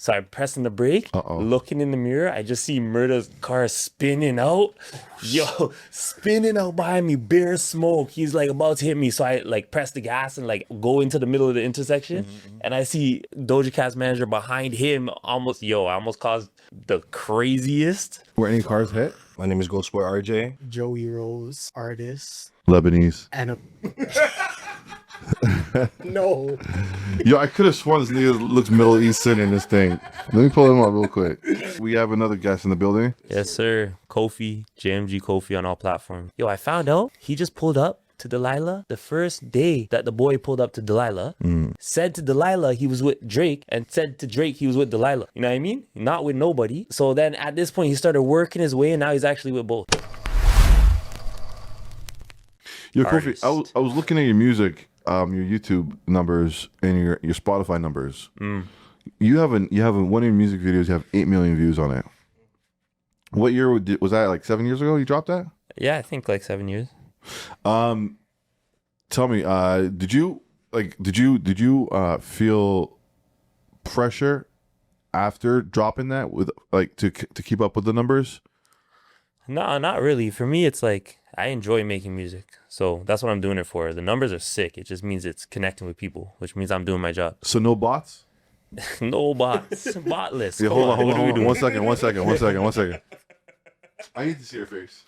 So I'm pressing the brake, looking in the mirror. I just see Murda's car spinning out. Yo, spinning out behind me, bare smoke. He's like about to hit me. So I like press the gas and like go into the middle of the intersection. And I see Doja Cat's manager behind him. I almost caused the craziest. Were any cars hit? My name is ghostboyrj. Joey Rose, artist. Lebanese. And no. Yo, I could have sworn this nigga looks Middle Eastern in this thing. Let me pull him up real quick. We have another guest in the building. Yes, sir. Kofi, jmgkofi on all platforms. Yo, I found out he just pulled up to Delilah the first day that the boy pulled up to Delilah. Said to Delilah he was with Drake and said to Drake he was with Delilah. You know what I mean? Not with nobody. So then at this point he started working his way and now he's actually with both. Yo, Kofi, I was looking at your music, your YouTube numbers and your Spotify numbers. You have one of your music videos. You have 8 million views on it. What year was that? Like 7 years ago? You dropped that? Yeah, I think like 7 years. Tell me, did you feel pressure after dropping that with like to keep up with the numbers? No, not really. For me, it's like I enjoy making music, so that's what I'm doing it for. The numbers are sick. It just means it's connecting with people, which means I'm doing my job. So no bots? No bots, botless. Yeah, hold on. 1 second. I need to see your face.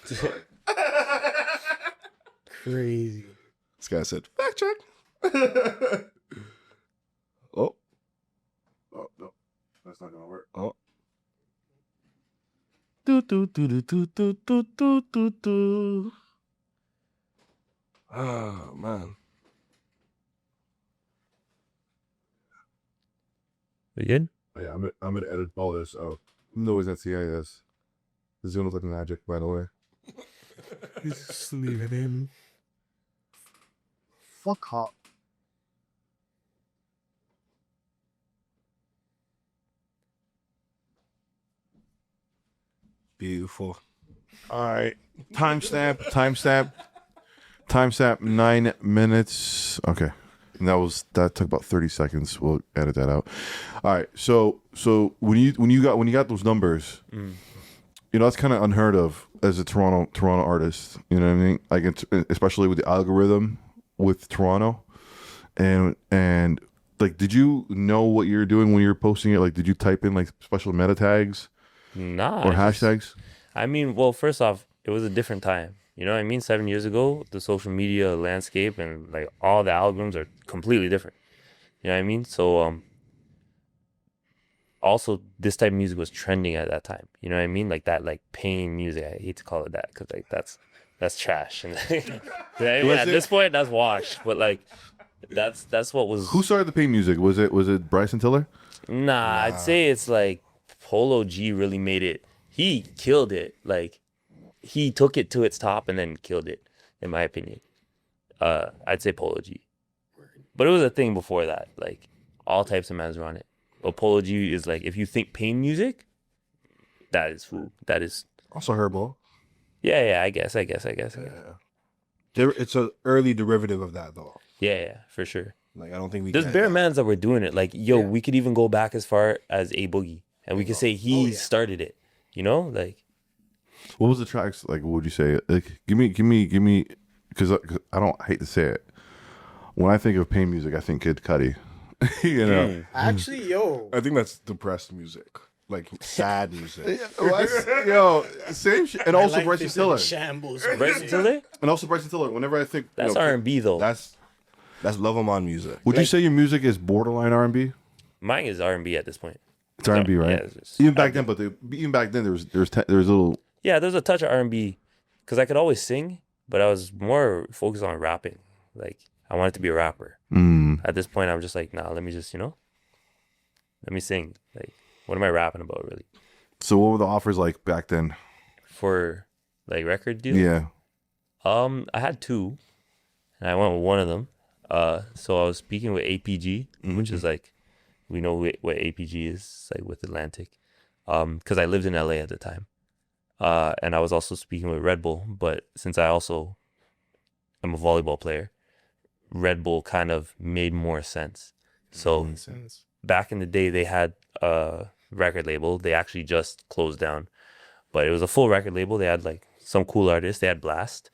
Crazy. This guy said, fact check. Oh no, that's not gonna work. Oh. Oh, man. We good? Yeah, I'm gonna edit all this out. No, it's not CIS. This is gonna look like magic, by the way. Just leave it in. Fuck up. Beautiful. All right. Timestamp 9 minutes. Okay. And that took about 30 seconds. We'll edit that out. All right. So when you got those numbers, that's kind of unheard of as a Toronto artist. You know what I mean? Like especially with the algorithm with Toronto, and like, did you know what you're doing when you're posting it? Like, did you type in like special meta tags? Nah. Or hashtags? I mean, well, first off, it was a different time. You know what I mean? 7 years ago, the social media landscape and like all the algorithms are completely different. You know what I mean? So, also this type of music was trending at that time. You know what I mean? Like that, like pain music. I hate to call it that because like that's trash. And at this point, that's washed. But like, that's what was. Who started the pain music? Was it Bryson Tiller? Nah, I'd say it's like Polo G really made it. He killed it. Like, he took it to its top and then killed it, in my opinion. I'd say Polo G. But it was a thing before that. Like, all types of mans were on it. But Polo G is like, if you think pain music, that is food. That is. Also Herbo. Yeah, I guess. Yeah. It's an early derivative of that, though. Yeah, for sure. Like, I don't think There's bare mans that were doing it. Like, we could even go back as far as A Boogie. And we could say he started it. You know, like, what was the tracks like? What would you say? Like, give me, because I don't hate to say it. When I think of pain music, I think Kid Cudi. You know, Actually, I think that's depressed music, like sad music. Same shit. And also Bryson Tiller. Shambles. Bryson Tiller. And also Bryson Tiller. Whenever I think That's R&B though. That's Love 'Em On music. Would you say your music is borderline R&B? Mine is R&B at this point. It's R&B, right? Yeah, even back then, there was little. Yeah, there's a touch of R&B because I could always sing, but I was more focused on rapping. Like, I wanted to be a rapper. At this point, I'm just like, nah, let me just, let me sing. Like, what am I rapping about, really? So what were the offers like back then? For, like, record deals? Yeah. I had two, and I went with one of them. So I was speaking with APG, which is like, we know what APG is, like with Atlantic, because I lived in LA at the time. And I was also speaking with Red Bull, but since I also am a volleyball player, Red Bull kind of made more sense. So back in the day they had a record label. They actually just closed down, but it was a full record label. They had like some cool artists. They had Blast.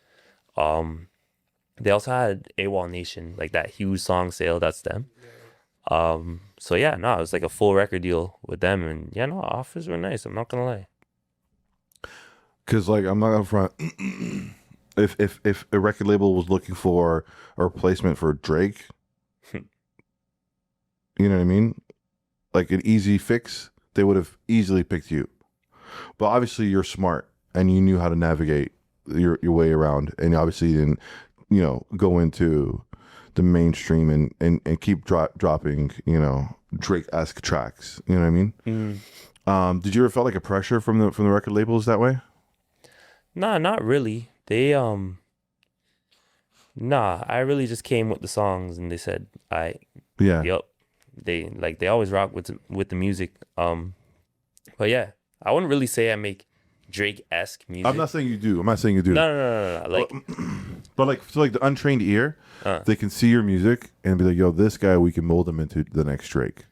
They also had AWOL Nation, like that huge song sale. That's them. So yeah, no, it was like a full record deal with them, and yeah, no, offers were nice. I'm not gonna lie. Because like I'm not gonna front. if a record label was looking for a replacement for Drake, you know what I mean? Like an easy fix, they would have easily picked you. But obviously you're smart and you knew how to navigate your way around, and obviously you didn't, you know, go into the mainstream and keep dropping, you know, Drake-esque tracks. You know what I mean? Did you ever felt like a pressure from the record labels that way? Nah, not really. They nah, I really just came with the songs and they said, yep. They always rock with the music. But yeah, I wouldn't really say I make Drake-esque music. I'm not saying you do. No. Like, but like, so like the untrained ear, they can see your music and be like, yo, this guy, we can mold him into the next Drake.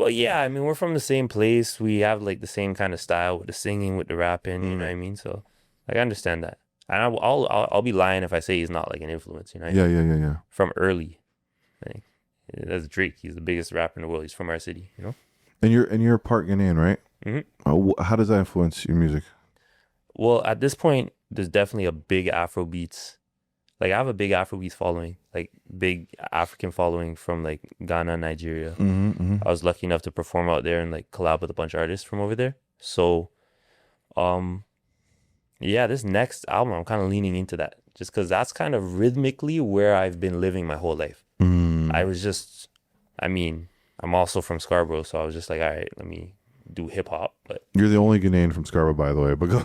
well, yeah, I mean, we're from the same place. We have like the same kind of style with the singing, with the rapping, you know what I mean? So like, I understand that. And I'll be lying if I say he's not like an influence, you know? Yeah. From early. Like, that's Drake. He's the biggest rapper in the world. He's from our city, you know? And you're part Ghanaian, right? Mm-hmm. How does that influence your music? Well, at this point, there's definitely a big Afrobeats. Like, I have a big Afrobeats following, like big African following from like Ghana, Nigeria. I was lucky enough to perform out there and like collab with a bunch of artists from over there. So, yeah, this next album, I'm kind of leaning into that just because that's kind of rhythmically where I've been living my whole life. I'm also from Scarborough, so I was just like, all right, let me do hip hop. But You're the only Ghanaian from Scarborough, by the way. But go.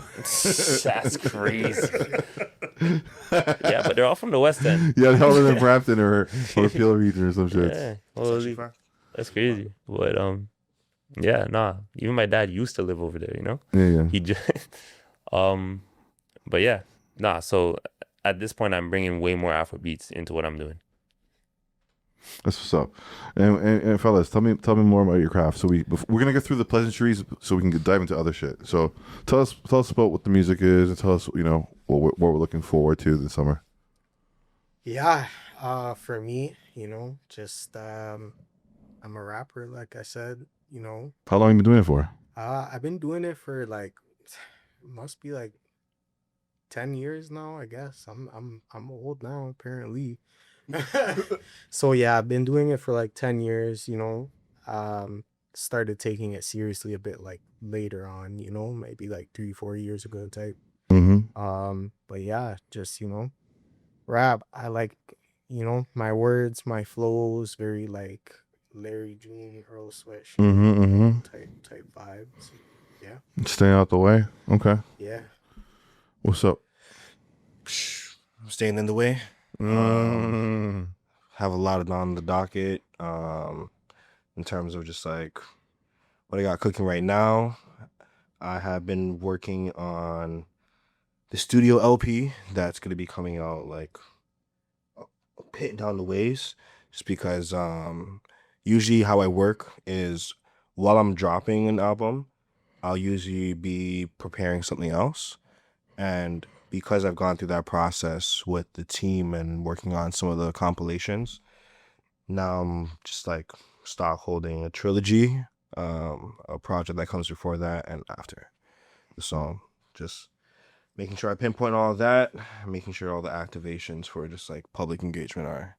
that's crazy. Yeah, but they're all from the West End. Yeah, they all live in Brampton or Peel region or some shit. Yeah, well, that's crazy. But yeah, nah. Even my dad used to live over there. You know. Yeah. He just but yeah, nah. So at this point, I'm bringing way more Afrobeats into what I'm doing. That's what's up. And fellas, tell me more about your craft. So we're gonna get through the pleasantries so we can dive into other shit. So tell us about what the music is, and tell us, you know, what we're looking forward to this summer. Yeah, for me, you know, just I'm a rapper, like I said, you know. How long have you been doing it for? I've been doing it for like, must be like 10 years now, I guess. I'm old now, apparently. So yeah, I've been doing it for like 10 years, you know. Started taking it seriously a bit like later on, you know, maybe like 3-4 years ago type. But yeah, just, you know, rap, I like, you know, my words, my flows, very like Larry June, Earl Sweatshirt type vibes. Yeah. Stay out the way. Okay. Yeah. What's up? Staying in the way. Have a lot on the docket. In terms of just like what I got cooking right now. I have been working on the studio LP that's gonna be coming out like a bit down the ways, just because usually how I work is while I'm dropping an album, I'll usually be preparing something else, and because I've gone through that process with the team and working on some of the compilations, now I'm just like stock holding a trilogy, a project that comes before that and after. So just making sure I pinpoint all of that, making sure all the activations for just like public engagement are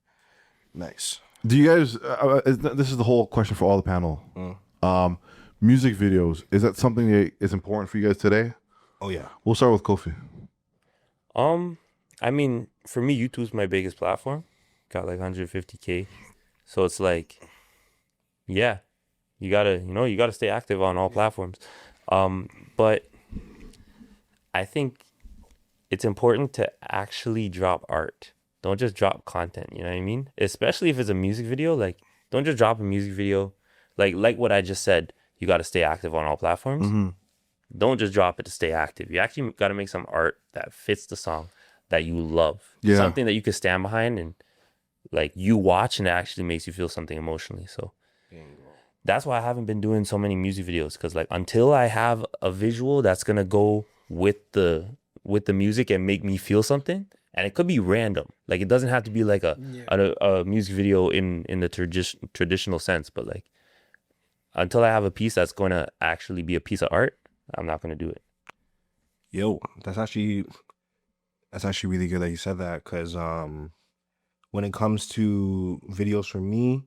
nice. Do you guys, this is the whole question for all the panel. Music videos, is that something that is important for you guys today? Oh yeah. We'll start with Kofi. I mean, for me, YouTube's my biggest platform. Got like 150K. So it's like, yeah, you gotta stay active on all platforms. But I think it's important to actually drop art. Don't just drop content, you know what I mean? Especially if it's a music video. Like, don't just drop a music video. Like what I just said, you gotta stay active on all platforms. Don't just drop it to stay active. You actually got to make some art that fits the song that you love. Yeah. Something that you could stand behind and like you watch and it actually makes you feel something emotionally. So that's why I haven't been doing so many music videos, because like until I have a visual that's gonna go with the music and make me feel something, and it could be random. Like it doesn't have to be like a music video in the traditional sense, but like until I have a piece that's going to actually be a piece of art, I'm not going to do it. Yo, that's actually really good that you said that, because when it comes to videos for me,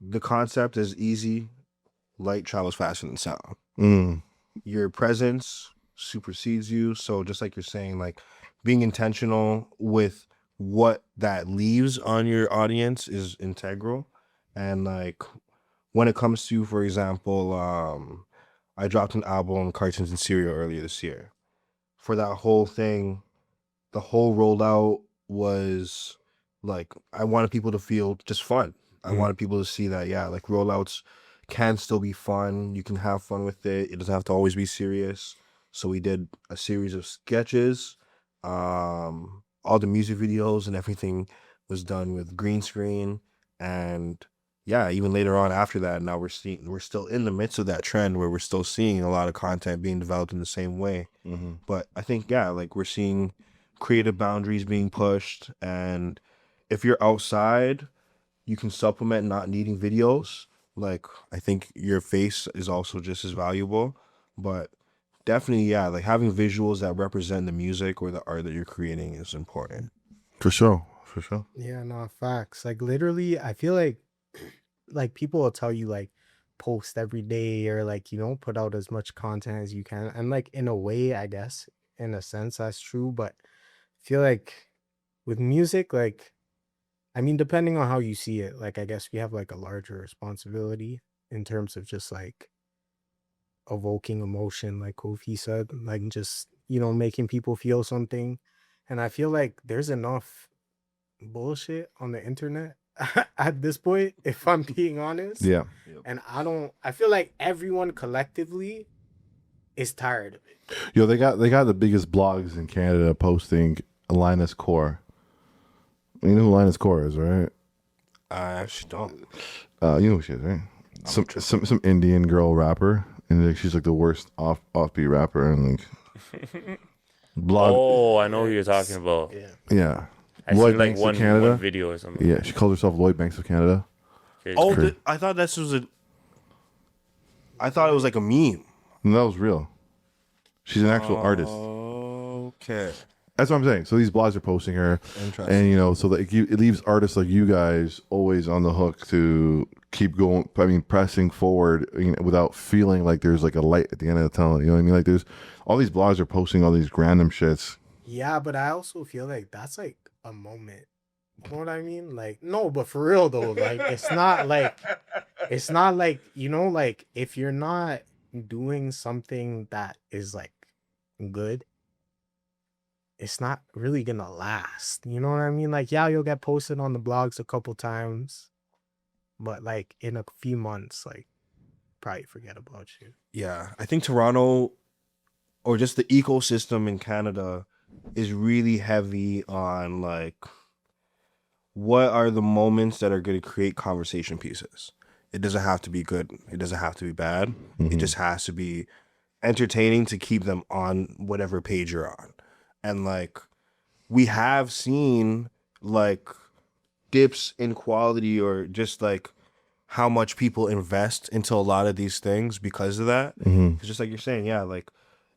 the concept is easy. Light travels faster than sound. Your presence supersedes you. So just like you're saying, like being intentional with what that leaves on your audience is integral. And like when it comes to, for example, I dropped an album, Cartoons and Cereal, earlier this year. For that whole thing, the whole rollout was like, I wanted people to feel just fun. I wanted people to see that, yeah, like rollouts can still be fun. You can have fun with it. It doesn't have to always be serious. So we did a series of sketches. All the music videos and everything was done with green screen. And yeah, even later on after that, now we're still in the midst of that trend where we're still seeing a lot of content being developed in the same way. But I think, yeah, like we're seeing creative boundaries being pushed. And if you're outside, you can supplement not needing videos. Like, I think your face is also just as valuable. But definitely, yeah, like having visuals that represent the music or the art that you're creating is important. For sure. Yeah, no, facts. Like literally, I feel like people will tell you like post every day, or like, you know, put out as much content as you can. And like in a way, I guess, in a sense, that's true. But I feel like with music, like, I mean, depending on how you see it, like, I guess we have like a larger responsibility in terms of just like evoking emotion, like Kofi said, like just, you know, making people feel something. And I feel like there's enough bullshit on the internet at this point, if I'm being honest. Yeah. And I feel like everyone collectively is tired of it. Yo, they got the biggest blogs in Canada posting Linus Core. You know who Linus Core is, right? I actually don't. You know who she is, right? Some Indian girl rapper, and like, she's like the worst offbeat rapper, and like blog. Oh, I know who you're talking about. Yeah. I Lloyd seen like Banks of one Canada. video or something. Yeah, she calls herself Lloyd Banks of Canada. Crazy. I thought this was I thought it was like a meme. No, that was real. She's an actual artist. Okay. That's what I'm saying. So these blogs are posting her, and you know, so that it leaves artists like you guys always on the hook to keep going. I mean, pressing forward, you know, without feeling like there's like a light at the end of the tunnel. You know what I mean? Like there's all these blogs are posting all these random shits. Yeah, but I also feel like that's like a moment. You know what I mean? Like, no, but for real though, like it's not like you know, like if you're not doing something that is like good, it's not really gonna last. You know what I mean? Like, yeah, you'll get posted on the blogs a couple times, but like in a few months, like probably forget about you. Yeah, I think Toronto, or just the ecosystem in Canada, is really heavy on like what are the moments that are going to create conversation pieces. It doesn't have to be good. It doesn't have to be bad. It just has to be entertaining to keep them on whatever page you're on. And like we have seen like dips in quality, or just like how much people invest into a lot of these things because of that. It's just like you're saying, yeah, like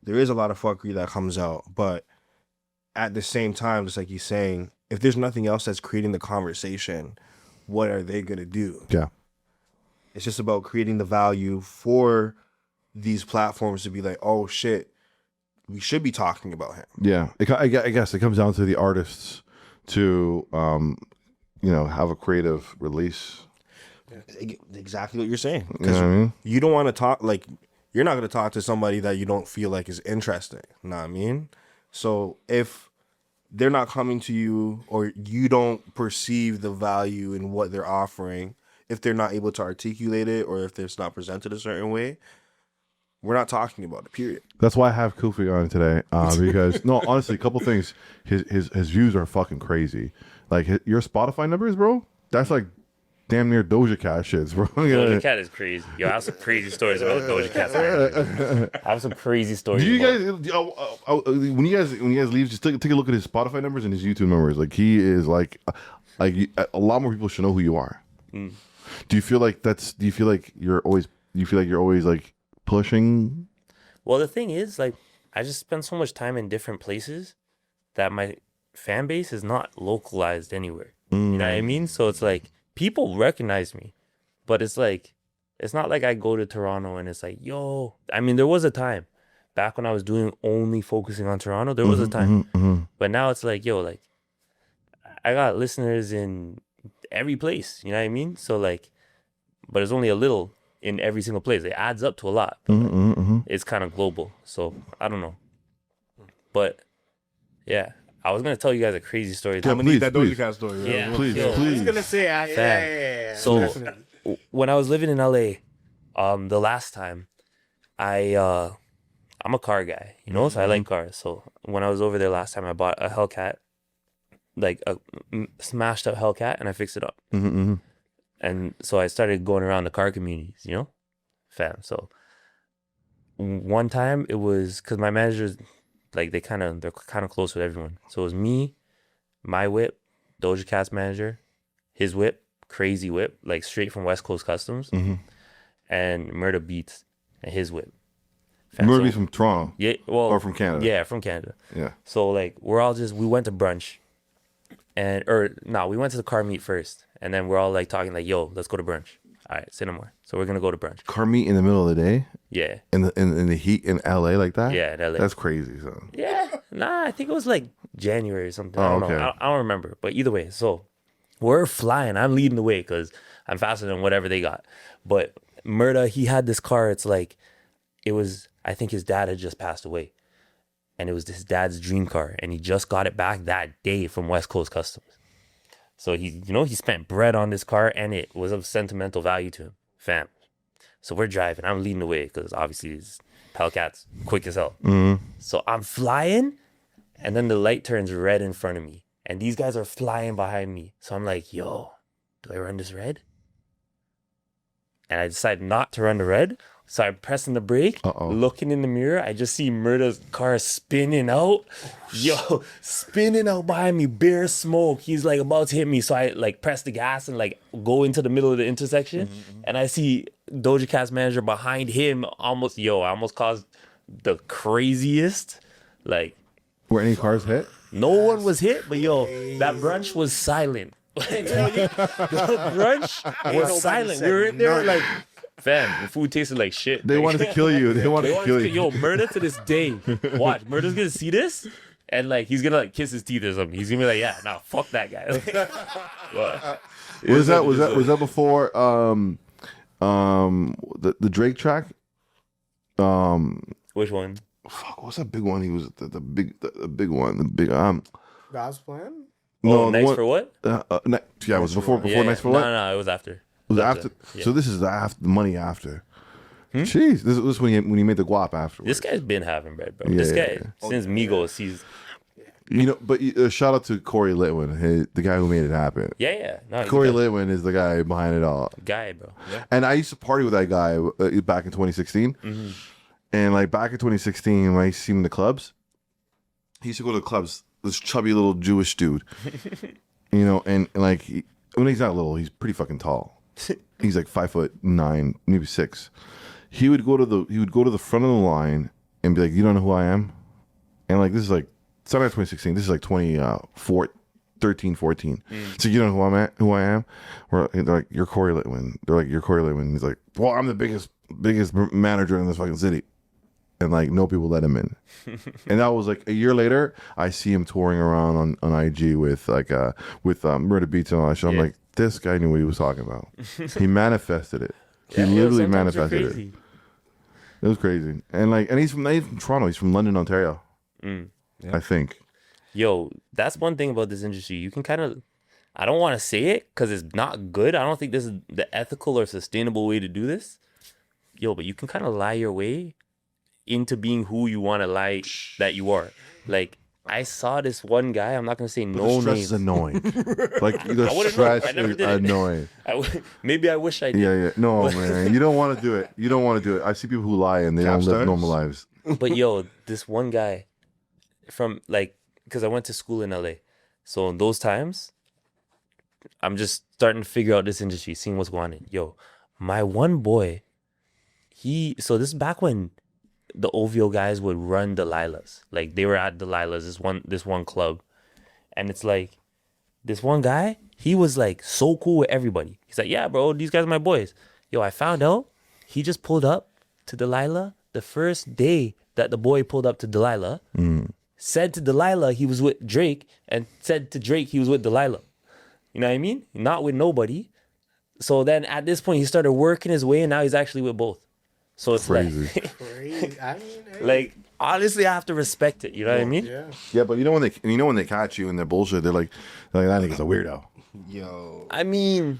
there is a lot of fuckery that comes out, but at the same time, just like you're saying, if there's nothing else that's creating the conversation, what are they gonna do? Yeah. It's just about creating the value for these platforms to be like, oh shit, we should be talking about him. Yeah, I guess it comes down to the artists to, you know, have a creative release. Exactly what you're saying. You know what I mean? You don't want to talk, like, you're not going to talk to somebody that you don't feel like is interesting. You know what I mean? So if they're not coming to you, or you don't perceive the value in what they're offering, if they're not able to articulate it, or if it's not presented a certain way, we're not talking about it, period. That's why I have Kofi on today, because no, honestly, a couple things. His views are fucking crazy. Like your Spotify numbers, bro. That's like damn near Doja Cat shits, bro. Doja Cat is crazy. Yo, I have some crazy stories about Doja Cat's manager. I have some crazy stories. Do you guys when you guys leave, just take a look at his Spotify numbers and his YouTube numbers. Like he is like a lot more people should know who you are. Do you feel like you're always like pushing? Well, the thing is, like, I just spend so much time in different places that my fan base is not localized anywhere. You know what I mean? So it's like people recognize me, but it's like it's not like I go to Toronto and it's like, yo. I mean, there was a time back when I was doing only focusing on Toronto. There was a time, but now it's like, yo, like I got listeners in every place. You know what I mean? So like, but it's only a little in every single place. It adds up to a lot. It's kind of global. So I don't know, but yeah. I was gonna tell you guys a crazy story. I'm gonna need that Doja Cat story. Bro. Yeah, Please. I was gonna say, yeah. So Definitely. when I was living in LA, the last time, I'm a car guy, you know, so I like cars. So when I was over there last time, I bought a Hellcat, like a smashed up Hellcat, and I fixed it up. And so I started going around the car communities, you know, fam. So one time it was because my managers. Like they're kind of close with everyone. So it was me, my whip, Doja Cat's manager, his whip, crazy whip, like straight from West Coast Customs, and Murda Beatz and his whip. Murda Beatz from Toronto, or from Canada. Yeah, from Canada. Yeah. So like we went to brunch, we went to the car meet first, and then we're all like talking like, yo, let's go to brunch. All right, say no more. So we're gonna go to brunch. Car meet in the middle of the day. Yeah. In the heat in LA like that. Yeah, in LA. That's crazy, son. Yeah, I think it was like January or something. Oh, I don't okay. know. I don't remember. But either way, so we're flying. I'm leading the way because I'm faster than whatever they got. But Murda, he had this car. It's like, I think his dad had just passed away. And it was his dad's dream car. And he just got it back that day from West Coast Customs. So he spent bread on this car and it was of sentimental value to him. Fam. So we're driving. I'm leading the way because obviously it's Hellcat's quick as hell. So I'm flying and then the light turns red in front of me. And these guys are flying behind me. So I'm like, yo, do I run this red? And I decide not to run the red. So I'm pressing the brake, looking in the mirror. I just see Murda's car spinning out. Yo, spinning out behind me, bare smoke. He's like about to hit me. So I like press the gas and like go into the middle of the intersection. And I see Doja Cat's manager behind him. I almost caused the craziest. Like, were any cars hit? No one was hit, but that brunch was silent. The brunch was silent. We were in there like, fam, the food tasted like shit. They wanted to kill you. They wanted to kill you. Yo, Murda to this day. Watch, Murda's gonna see this, and like he's gonna like kiss his teeth or something. He's gonna be like, yeah, nah, fuck that guy. Was that before the Drake track? Which one? Fuck, what's that big one? He was the big one. The big God's plan. No, Nice for What? It was before Nice for What. No, it was after. It was after. Yeah. So this is the money after. Jeez, this was when he made the guap after. This guy's been having bread, bro. Yeah, This yeah, guy since Migos, he's but shout out to Corey Litwin, the guy who made it happen. yeah. No, Corey Litwin is the guy behind it all. Guy, bro. Yeah. And I used to party with that guy back in 2016. And like back in 2016, when I used to see him in the clubs, he used to go to the clubs. This chubby little Jewish dude, and like when he's not little, he's pretty fucking tall. He's like 5'9", maybe 6. He would go to the front of the line and be like, "You don't know who I am," and like this is like it's not 2016. This is like 13, 14. So you don't know who I am. They're like, "You're Corey Litwin." They're like, "You're Corey Litwin." He's like, "Well, I'm the biggest manager in this fucking city." And like no people let him in. And that was like a year later, I see him touring around on IG with Murda Beatz and all that shit. I'm like, this guy knew what he was talking about. He manifested it. He literally manifested it. It was crazy. And he's from Toronto. He's from London, Ontario. I think. Yo, that's one thing about this industry. You can kind of, I don't want to say it because it's not good. I don't think this is the ethical or sustainable way to do this. Yo, but you can kind of lie your way into being who you want to lie that you are. Like, I saw this one guy. I'm not gonna say But no the stress names. is annoying. Like the I wouldn't know. stress I never is did it. annoying. Maybe I wish I did. Yeah. No, man, you don't want to do it. You don't want to do it. I see people who lie and they don't live Capstars? normal lives. But yo, this one guy from like, because I went to school in LA, so in those times, I'm just starting to figure out this industry, seeing what's going on. Yo, my one boy, so this is back when the OVO guys would run Delilah's. Like they were at Delilah's, this one club, and it's like this one guy, he was like so cool with everybody. He's like, yeah, bro, these guys are my boys. Yo, I found out he just pulled up to Delilah the first day that the boy pulled up to Delilah. Said to Delilah he was with Drake, and said to Drake he was with Delilah. You know what I mean? Not with nobody. So then at this point he started working his way, and now he's actually with both. So it's Crazy. like, Crazy. I mean, hey, like honestly, I have to respect it. You know what I mean? yeah. Yeah, but you know when they catch you and they're bullshit, they're like that nigga's a weirdo. Yo. I mean,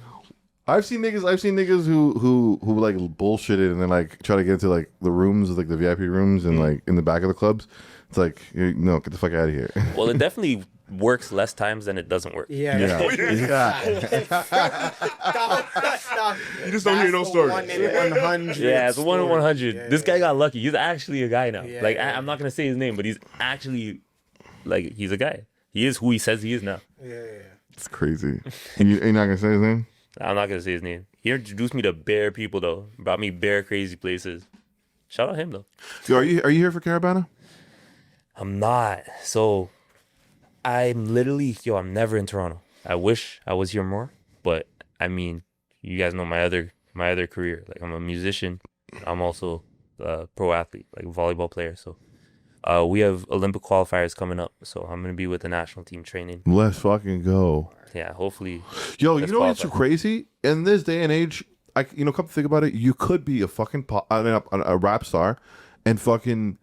I've seen niggas who like bullshitted and then like try to get into like the rooms, like the VIP rooms and like in the back of the clubs. It's like, no, get the fuck out of here. well, it definitely works less times than it doesn't work. Yeah. You just don't hear no stories. 1 in 100. Yeah, it's 1 in 100. Yeah, This guy got lucky. He's actually a guy now. Yeah, like yeah. I'm not gonna say his name, but he's actually like he's a guy. He is who he says he is now. Yeah. It's crazy. You're not gonna say his name? I'm not gonna say his name. He introduced me to bare people though. Brought me bare crazy places. Shout out him though. Yo, are you here for Caravana? I'm not. So I'm literally I'm never in Toronto. I wish I was here more, but I mean, you guys know my other career. Like I'm a musician. I'm also a pro athlete, like a volleyball player. So we have Olympic qualifiers coming up. So I'm gonna be with the national team training. Let's fucking go. Yeah, hopefully. Yo, you Let's know what's so qualify. crazy? In this day and age, come to think about it, you could be a fucking a rap star and fucking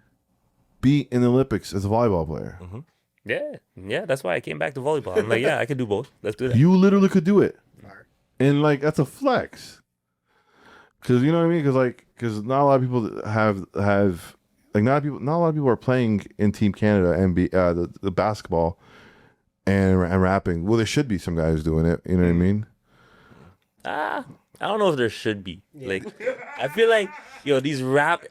be in the Olympics as a volleyball player. Yeah, that's why I came back to volleyball. I'm like, yeah, I can do both. Let's do that. You literally could do it. And like that's a flex. Cause you know what I mean? Cause not a lot of people have like not a lot of people are playing in Team Canada and the basketball and rapping. Well, there should be some guys doing it. You know what I mean? I don't know if there should be. Like, I feel like these rap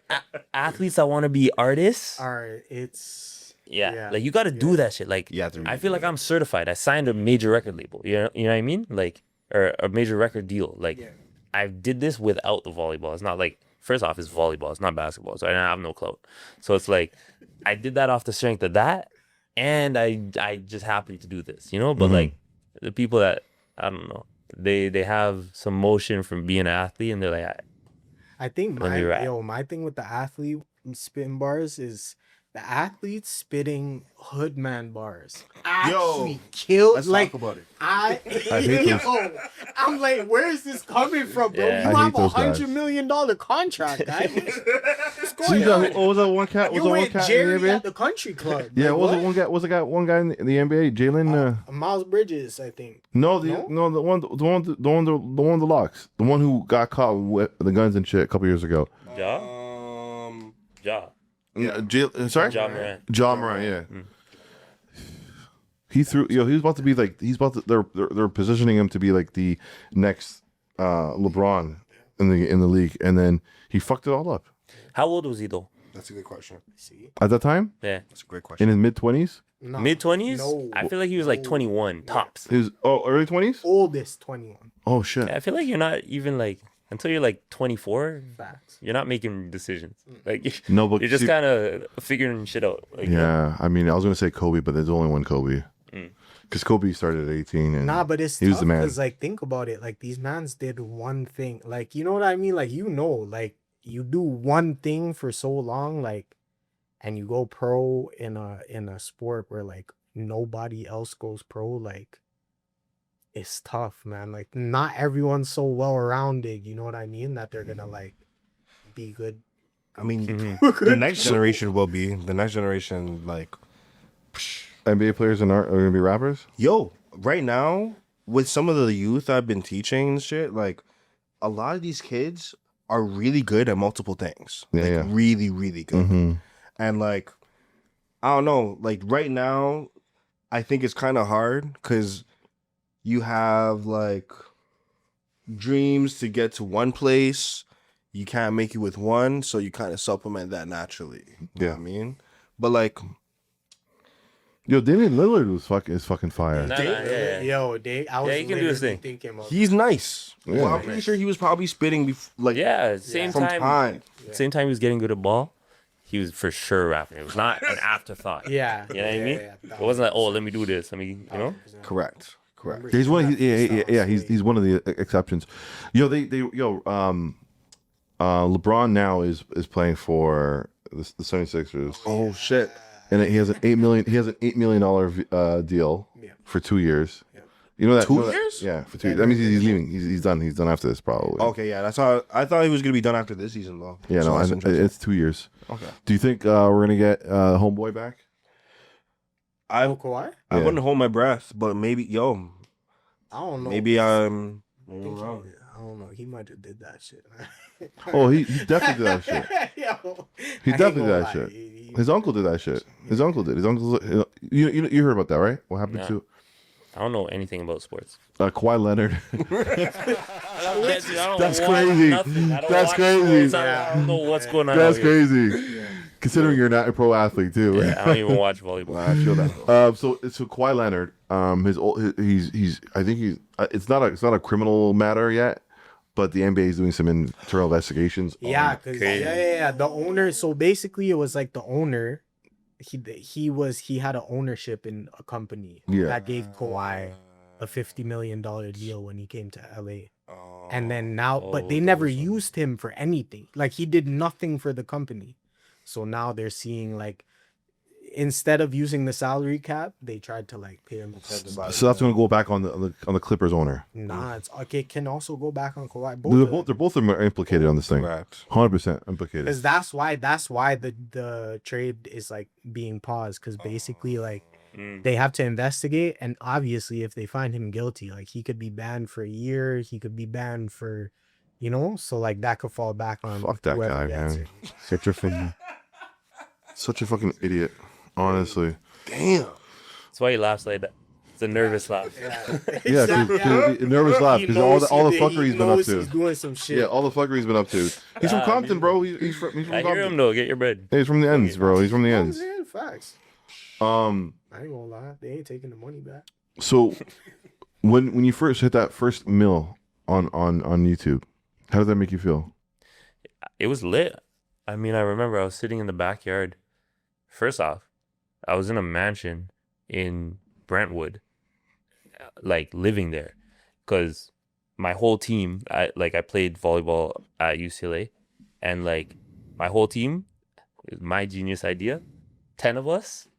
athletes that want to be artists. All right. It's Like you got to do that shit. Like, You have to I feel like I'm certified. I signed a major record label. You know what I mean? Like, or a major record deal. Like, I did this without the volleyball. It's not like, first off, it's volleyball. It's not basketball. So I have no clout. So it's like, I did that off the strength of that, and I just happened to do this. But like the people that I don't know, they have some motion from being an athlete, and they're like, I think Let me rap. my thing with the athlete spitting bars is the athletes spitting hoodman bars. Actually killed. Let's like talk about it. I hate those. I'm like, where is this coming from, bro? Yeah. You I have hate those guys. $100 million contract, guy. What's So going on? what was that one cat? You Was that one with cat in Jerry the at NBA? the country club. Yeah, Like, what was it one guy? Was the one guy in the NBA? Jalen? Miles Bridges, I think. The one with the locks, the one who got caught with the guns and shit a couple years ago. Ja, Sorry, Ja Morant. Ja Morant, yeah. He threw. He was about to be like. They're positioning him to be like the next LeBron in the league, and then he fucked it all up. How old was he though? That's a good question. See? At that time, Yeah, That's a great in question. his mid-20s, No. mid-20s. No. I feel like he was like 21 tops. his early 20s. Oldest 21. Oh shit! I feel like you're not even like until you're like 24. Facts. You're not making decisions. Like No, but you're just see- kind of figuring shit out. Like, Yeah, I mean, I was gonna say Kobe, but there's only one Kobe. Because Kobe started at 18, and Nah, but it's he was tough the man. because, like, think about it. Like, these mans did one thing. Like, you know what I mean? Like, like, you do one thing for so long, like, and you go pro in a sport where, like, nobody else goes pro. Like, it's tough, man. Like, not everyone's so well-rounded, you know what I mean? That they're gonna, like, be good. I mean, Mhm. the next generation will be. The next generation, like, NBA players are gonna be rappers. yo, right now, with some of the youth I've been teaching and shit, like, a lot of these kids are really good at multiple things. Yeah, like, yeah. really, really good. Mm-hmm. And, like, I don't know. Like right now, I think it's kind of hard because you have like dreams to get to one place. You can't make it with one, so you kind of supplement that naturally. You know what I mean? But like, Yo, Damian Lillard is fucking fire. Nah, yeah. Yo, Dave, I was he can do his literally thing. thinking about he's nice. Yeah. Well, I'm pretty sure he was probably spitting Same from time. time. Same time he was getting good at ball, he was for sure rapping. It was not an afterthought. Yeah. You know what I mean? Yeah, it wasn't like, oh, let me do this. Let me, you know. Correct. He's one. He's one of the exceptions. Yo, LeBron now is playing for the 76ers. Oh shit. And he has an $8 million deal for 2 years. You know that 2 years? Yeah, for 2 years. That means he's leaving. He's done. He's done after this probably. Okay, yeah, that's how I thought he was gonna be done after this season though. Yeah, So no, that's interesting. it's 2 years. Okay. Do you think we're gonna get Homeboy back? I Kawhi? I Yeah. wouldn't hold my breath, but maybe I don't know. maybe I'm wrong. I don't know. He might have did that shit. Oh, he definitely did that shit. Yo, He I ain't definitely did gonna that lie. shit. His uncle did that shit. His uncle did. His uncle. You heard about that, right? What happened No. to I don't know anything about sports. Kawhi Leonard? That's crazy. That's crazy. I don't know what's going on. That's out here. crazy. Considering you're not a pro athlete too. Yeah, I don't even watch volleyball. I feel that. So Kawhi Leonard, I think he's it's not a criminal matter yet, but the NBA is doing some internal investigations. Yeah, because the owner. So basically, it was like the owner. He had an ownership in a company that gave Kawhi a $50 million deal when he came to LA. And then now, but they never used him for anything. Like he did nothing for the company. So now they're seeing like, instead of using the salary cap, they tried to like pay him. So that's going to go back on the Clippers owner. Nah, it's okay. It can also go back on Kawhi. They're both of them are implicated on this thing. Correct. 100% implicated. Because that's why the trade is like being paused. Because basically like they have to investigate, and obviously if they find him guilty, like he could be banned for a year. He could be banned for, so like that could fall back on. Fuck that whoever guy, gets man. it. Get your finger. Such a fucking idiot. Honestly. Damn. That's why he laughs like that. It's a nervous laugh. Yeah, cause nervous laugh because all the fuckery he's been up to. He's doing some shit. Yeah, all the fuckery he's been up to. He's from Compton, bro. He's from I hear Compton. him though. Get your bread. Hey, he's from the ends, bro. He's from the ends. Yeah, facts. I ain't gonna lie. They ain't taking the money back. So when you first hit that first mill on YouTube, how did that make you feel? It was lit. I mean, I remember I was sitting in the backyard. First off, I was in a mansion in Brentwood, like living there, because my whole team, I played volleyball at UCLA, and like my whole team, it was my genius idea. 10 of us.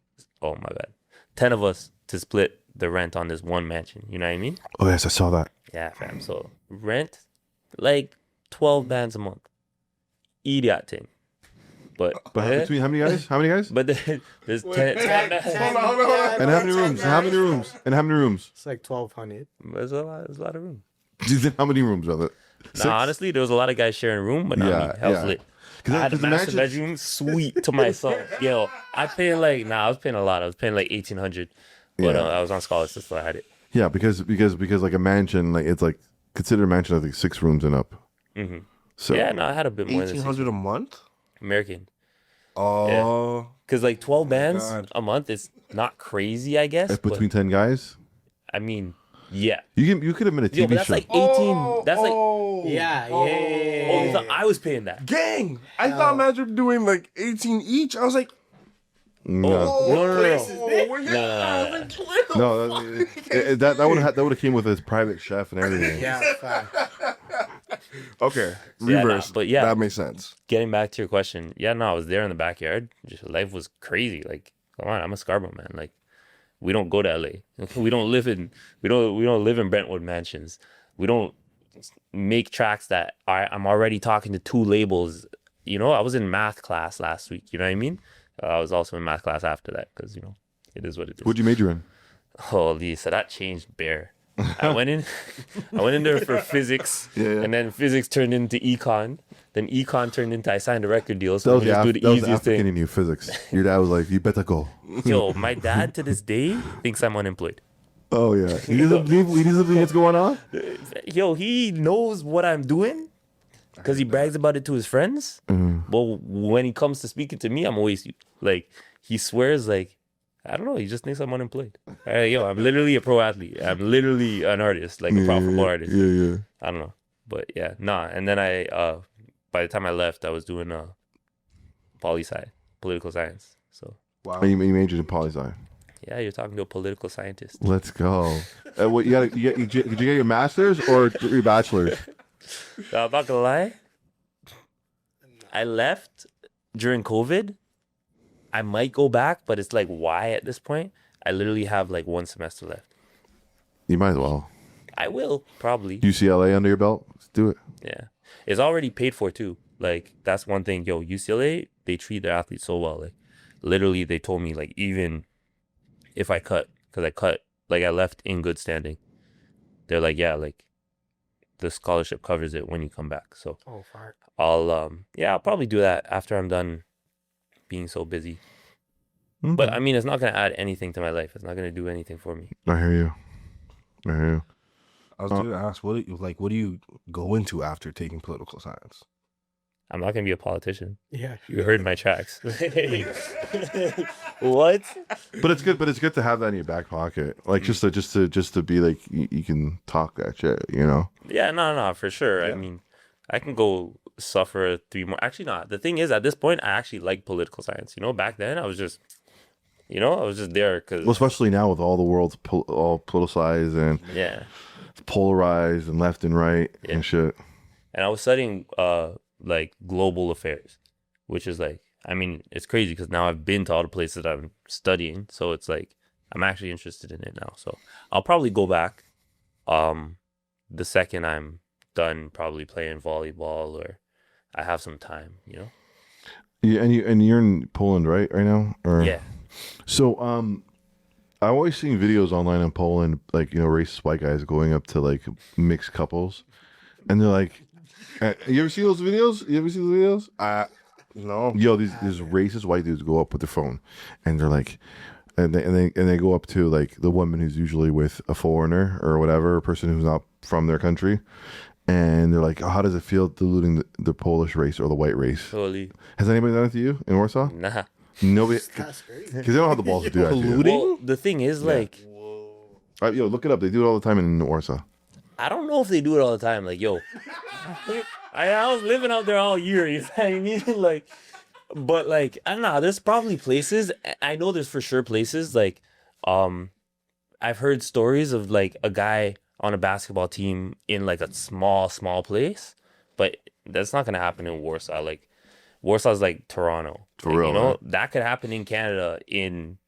Oh my bad. 10 of us to split the rent on this one mansion. You know what I mean? Oh yes, I saw that. Yeah, fam. So rent, like 12 bands a month. Idiot thing. But Between how many guys? How many guys? But there's 10 And how many rooms? How many rooms? And how many rooms? It's like 1,200. There's a lot of room. How many rooms, brother? Nah, honestly, there was a lot of guys sharing a room, but not Yeah, me. I was yeah. lit. 'Cause I had a the master mansion- bedroom suite to myself. Yo, I was paying a lot. I was paying like 1,800, but Yeah. I was on scholarship, so I had it. Yeah, because like a mansion, like it's like considered a mansion, I think 6 rooms and up. Mm-hmm. So Yeah, no, I had a bit more than 1,800 a month? American. Oh. Because like 12 bands God. a month is not crazy, I guess. That's But, between 10 guys. I mean, yeah. You could have made a Yo, TV but that's show. like 18. That's like, Yeah. oh, you thought I was paying that. Gang! I thought Magic doing like 18 each. I was like, No, that would have came with his private chef and everything. Yeah. Fact. okay, Yeah, nah, reverse. but yeah. That makes sense. Getting back to your question, yeah, no, I was there in the backyard. Just life was crazy. Like, come on, I'm a Scarborough man. Like, we don't go to LA. We don't live in Brentwood mansions. We don't make tracks that I'm already talking to 2 labels. I was in math class last week. You know what I mean? I was also in math class after that because it is what it is. What'd you major in? Holy, so that changed bare. I went in there for physics, and then physics turned into econ. Then econ turned into I signed a record deal, so we just do the that was easiest African thing. in you, physics. Your dad was like, "You better go." Yo, my dad to this day thinks I'm unemployed. Oh yeah, he doesn't believe what's going on. Yo, he knows what I'm doing because he brags about it to his friends. But when he comes to speaking to me, I'm always like, he swears like, I don't know. He just thinks I'm unemployed. Yo, I'm literally a pro athlete. I'm literally an artist, like a profitable artist. Yeah. I don't know, but yeah, nah. And then by the time I left, I was doing poli-sci, political science. So Wow. And you majored in poli-sci. yeah, you're talking to a political scientist. Let's go. What did you get your master's or your bachelor's? I'm not gonna lie. I left during COVID. I might go back, but it's like, why at this point? I literally have like 1 semester left. You might as well. I will probably. UCLA under your belt. Let's do it. Yeah, it's already paid for too. Like that's one thing. Yo, UCLA, they treat their athletes so well. Like literally, they told me like even if I cut, because I cut, like I left in good standing. They're like, yeah, like the scholarship covers it when you come back. So Oh, fuck. I'll probably do that after I'm done being so busy. But I mean, it's not gonna add anything to my life. It's not gonna do anything for me. I hear you. I was going to ask, what do you go into after taking political science? I'm not gonna be a politician. Yeah. You heard my tracks. What? But it's good. But it's good to have that in your back pocket, like just to be like you can talk that shit, you know. Yeah, no, for sure. I mean, I can go suffer 3 more. Actually, not. The thing is, at this point, I actually like political science. You know, back then, I was just there because. Well, especially now with all the world's all politicized and Yeah. polarized and left and right and shit. And I was studying like global affairs, which is like, I mean, it's crazy because now I've been to all the places that I'm studying, so it's like I'm actually interested in it now. So I'll probably go back the second I'm done probably playing volleyball or I have some time, you know. Yeah, and you're in Poland, right now? Or Yeah. So I always seen videos online in Poland, like, you know, racist white guys going up to like mixed couples, and they're like, "You ever see those videos? No. Yo, these racist white dudes go up with their phone, and they're like, and they go up to like the woman who's usually with a foreigner or whatever, a person who's not from their country, and they're like, oh, how does it feel diluting the Polish race or the white race? Totally. Has anybody done it to you in Warsaw? Nah. Nobody, That's crazy. because they don't have the balls to do that. To you. Well, the thing is, like, Yo, look it up. They do it all the time in Warsaw. I don't know if they do it all the time. Like, yo, I was living out there all year. You know what I mean? Like, but like, I don't know. There's probably places. I know there's for sure places. Like, I've heard stories of like a guy on a basketball team in like a small place, but that's not gonna happen in Warsaw. Like, Warsaw's like Toronto. For Like, real, you know, right? that could happen in Canada in,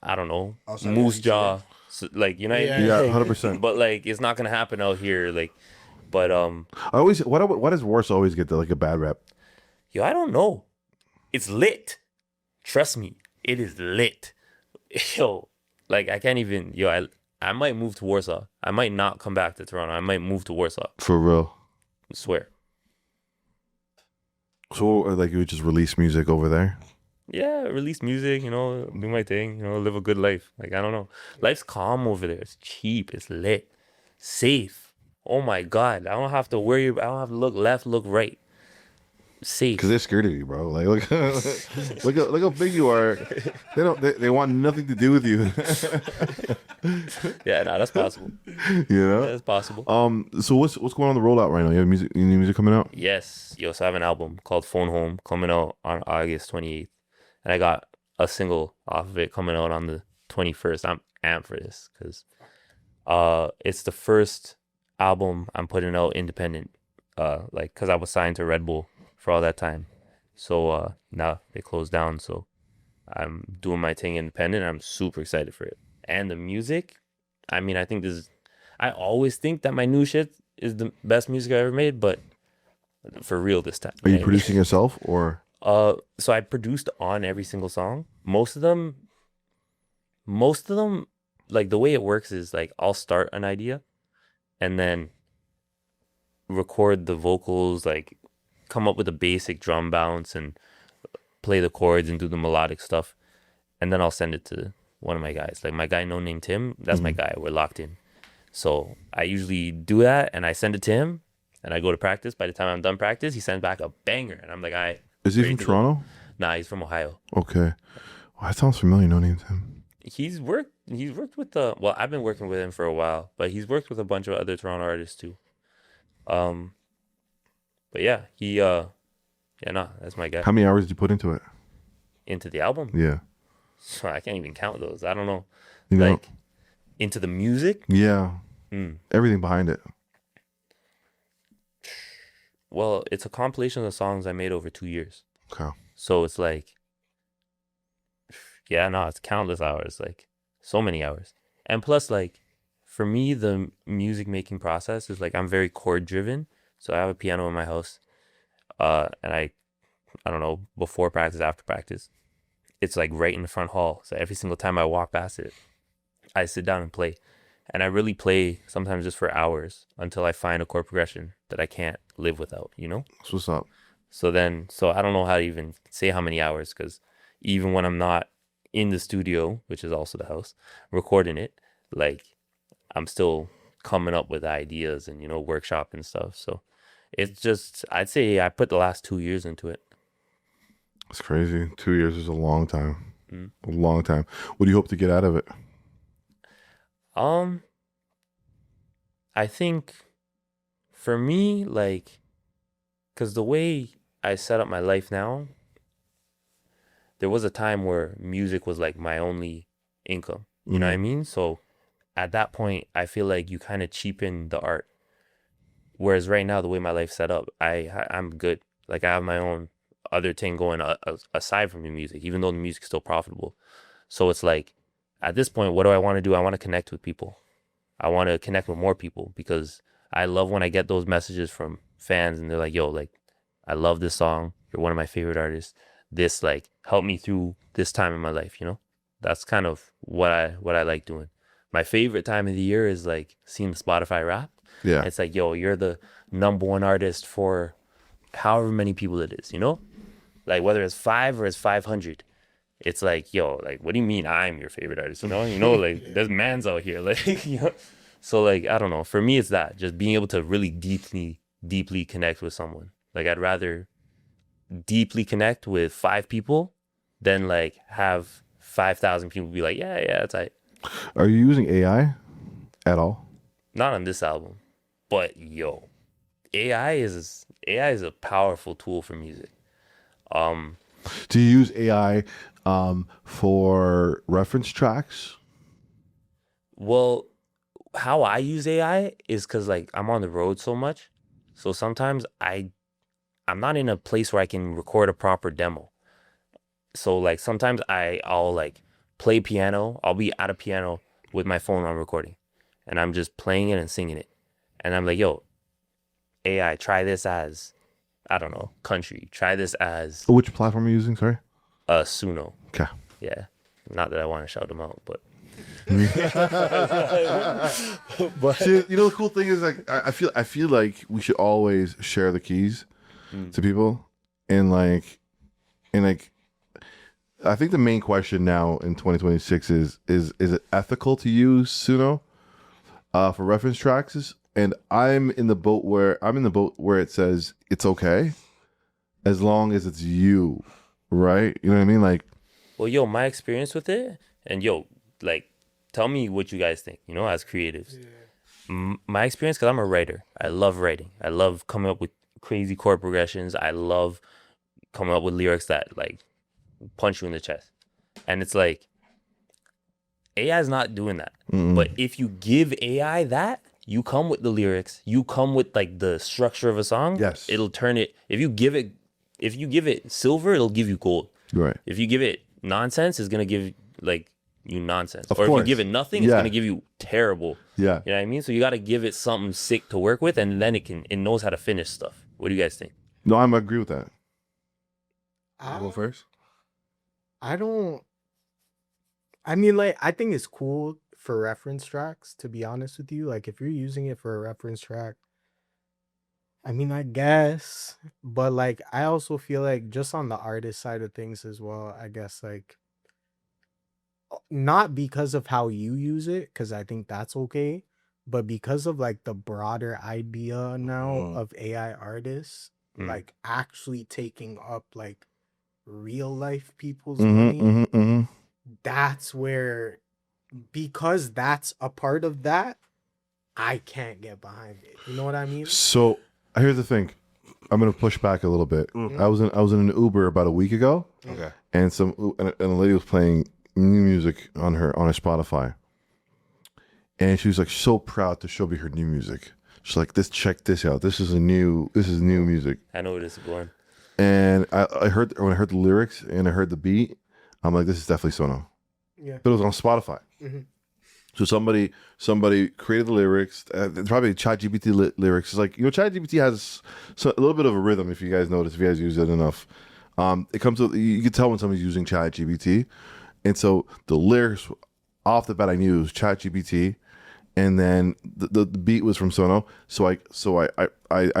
I don't know, Outside of Moose GTA. Jaw. So, like, you know what I mean? Yeah, 100%. But like, it's not gonna happen out here. Like, but I always, why does Warsaw always get like a bad rep? yo, I don't know. It's lit. Trust me, it is lit. Yo, like I can't even. Yo, I might move to Warsaw. I might not come back to Toronto. I might move to Warsaw. For real. I swear. So like you would just release music over there? Yeah, release music. You know, do my thing. You know, live a good life. Like, I don't know. Life's calm over there. It's cheap. It's lit. Safe. Oh my God. I don't have to worry. I don't have to look left, look right. Safe. Because they're scared of you, bro. Like look how big you are. They want nothing to do with you. Yeah, nah, that's possible. You know? That's possible. So what's going on the rollout right now? You have any music coming out? Yes. Yo, so I have an album called Phone Home coming out on August 28th. And I got a single off of it coming out on the 21st. I'm amped for this because it's the first album I'm putting out independent. Like, because I was signed to Red Bull for all that time. So now they closed down. So I'm doing my thing independent. I'm super excited for it. And the music, I mean, I always think that my new shit is the best music I ever made, but for real this time. Are you right? producing yourself or? So I produced on every single song. Most of them like the way it works is like I'll start an idea and then record the vocals, like come up with a basic drum bounce and play the chords and do the melodic stuff. And then I'll send it to one of my guys. Like my guy, no name Tim, that's my guy. We're locked in. So I usually do that and I send it to him and I go to practice. By the time I'm done practice, he sends back a banger. And I'm like, all right. Is he from Toronto? Nah, he's from Ohio. Okay. Well, that sounds familiar. No name Tim. He's worked with well, I've been working with him for a while, but he's worked with a bunch of other Toronto artists too. But yeah, that's my guy. How many hours did you put into it? Into the album? Yeah. So I can't even count those. I don't know. You know? Like into the music? Yeah. Everything behind it. Well, it's a compilation of the songs I made over 2 years. Okay. So it's like, it's countless hours, like so many hours. And plus, like, for me, the music making process is like, I'm very chord driven. So I have a piano in my house. And I don't know, before practice, after practice, it's like right in the front hall. So every single time I walk past it, I sit down and play. And I really play sometimes just for hours until I find a chord progression that I can't live without, you know? That's what's up. So I don't know how to even say how many hours, because even when I'm not in the studio, which is also the house, recording it, like I'm still coming up with ideas and, you know, workshop and stuff. So it's just, I'd say I put the last 2 years into it. It's crazy. 2 years is a long time. A long time. What do you hope to get out of it? I think for me, like, because the way I set up my life now, there was a time where music was like my only income. You know what I mean? So at that point, I feel like you kind of cheapen the art. Whereas right now, the way my life's set up, I'm good. Like I have my own other thing going aside from the music, even though the music's still profitable. So it's like, at this point, what do I want to do? I want to connect with people. I want to connect with more people because I love when I get those messages from fans and they're like, yo, like, I love this song. You're one of my favorite artists. This like helped me through this time in my life, you know? That's kind of what I like doing. My favorite time of the year is like seeing the Spotify rap. Yeah. It's like, yo, you're the #1 artist for however many people it is, you know? Like whether it's 5 or it's 500. It's like, yo, like, what do you mean I'm your favorite artist? You know, like, there's mans out here. Like, you know? So, like, I don't know. For me, it's that. Just being able to really deeply connect with someone. Like, I'd rather deeply connect with 5 people than, like, have 5,000 people be like, yeah, that's right. Are you using AI at all? Not on this album. But, yo, AI is a powerful tool for music. Do you use AI for reference tracks? Well, how I use AI is because like I'm on the road so much. So sometimes I'm not in a place where I can record a proper demo. So like sometimes I'll like play piano. I'll be at a piano with my phone on recording. And I'm just playing it and singing it. And I'm like, yo, AI, try this as, I don't know, country. Try this as Which platform are you using? Sorry. Suno. Okay. Yeah. Not that I want to shout them out, but See, you know, the cool thing is like I feel like we should always share the keys to people, and like I think the main question now in 2026 is it ethical to use Suno for reference tracks? And I'm in the boat where it says it's okay as long as it's you, right? You know what I mean? Like, well, yo, my experience with it, and yo, like, tell me what you guys think, you know, as creatives. Yeah. My experience, because I'm a writer. I love writing. I love coming up with crazy chord progressions. I love coming up with lyrics that, like, punch you in the chest. And it's like, AI is not doing that. But if you give AI that, you come with the lyrics, you come with, like, the structure of a song. Yes. It'll turn it, if you give it silver, it'll give you gold. right. If you give it nonsense, it's gonna give like you nonsense. Of or course. if you give it nothing, it's gonna give you terrible. Yeah. You know what I mean? So you gotta give it something sick to work with, and then it knows how to finish stuff. What do you guys think? No, I agree with that. I'll go first. I I mean, like, I think it's cool for reference tracks, to be honest with you. Like, if you're using it for a reference track, I mean, I guess. But, like, I also feel like just on the artist side of things as well, I guess, like, not because of how you use it, because I think that's okay, but because of, like, the broader idea now of AI artists, like, actually taking up, like, real life people's money. That's where, because that's a part of that, I can't get behind it. You know what I mean? So here's the thing. I'm gonna push back a little bit. I was in an Uber about a week ago. Okay. And a lady was playing new music on her Spotify, and she was like so proud to show me her new music. She's like, check this out. This is new music. I know where this is going. And I heard when I heard the lyrics and I heard the beat, I'm like, this is definitely Sono. Yeah. But it was on Spotify. So somebody created the lyrics. Probably ChatGPT lyrics. It's like, ChatGPT has a little bit of a rhythm. If you guys notice, if you guys use it enough, it comes to, you can tell when somebody's using ChatGPT. And so the lyrics off the bat, I knew it was ChatGPT, and then the beat was from Sono. So I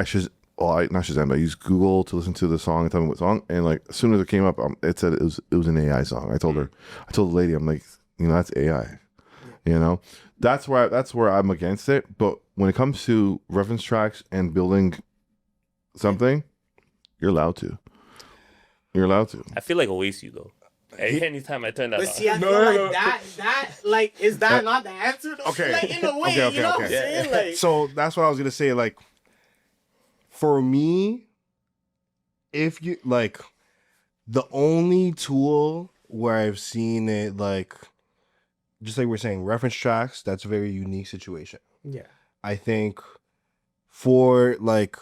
should. Well, not Shazam. I used Google to listen to the song and tell me what song. And like as soon as it came up, it said it was an AI song. I told the lady, I'm like, that's AI. That's where I'm against it. But when it comes to reference tracks and building something, you're allowed to. I feel like Oasis though. Anytime I turn that But on. see, I feel like that like, is that not the answer? Though? Okay. Like, in a way, you know what I'm saying? Like, So that's what I was gonna say. Like, for me, if you like, the only tool where I've seen it, like, just like we're saying, reference tracks, that's a very unique situation. yeah. I think for like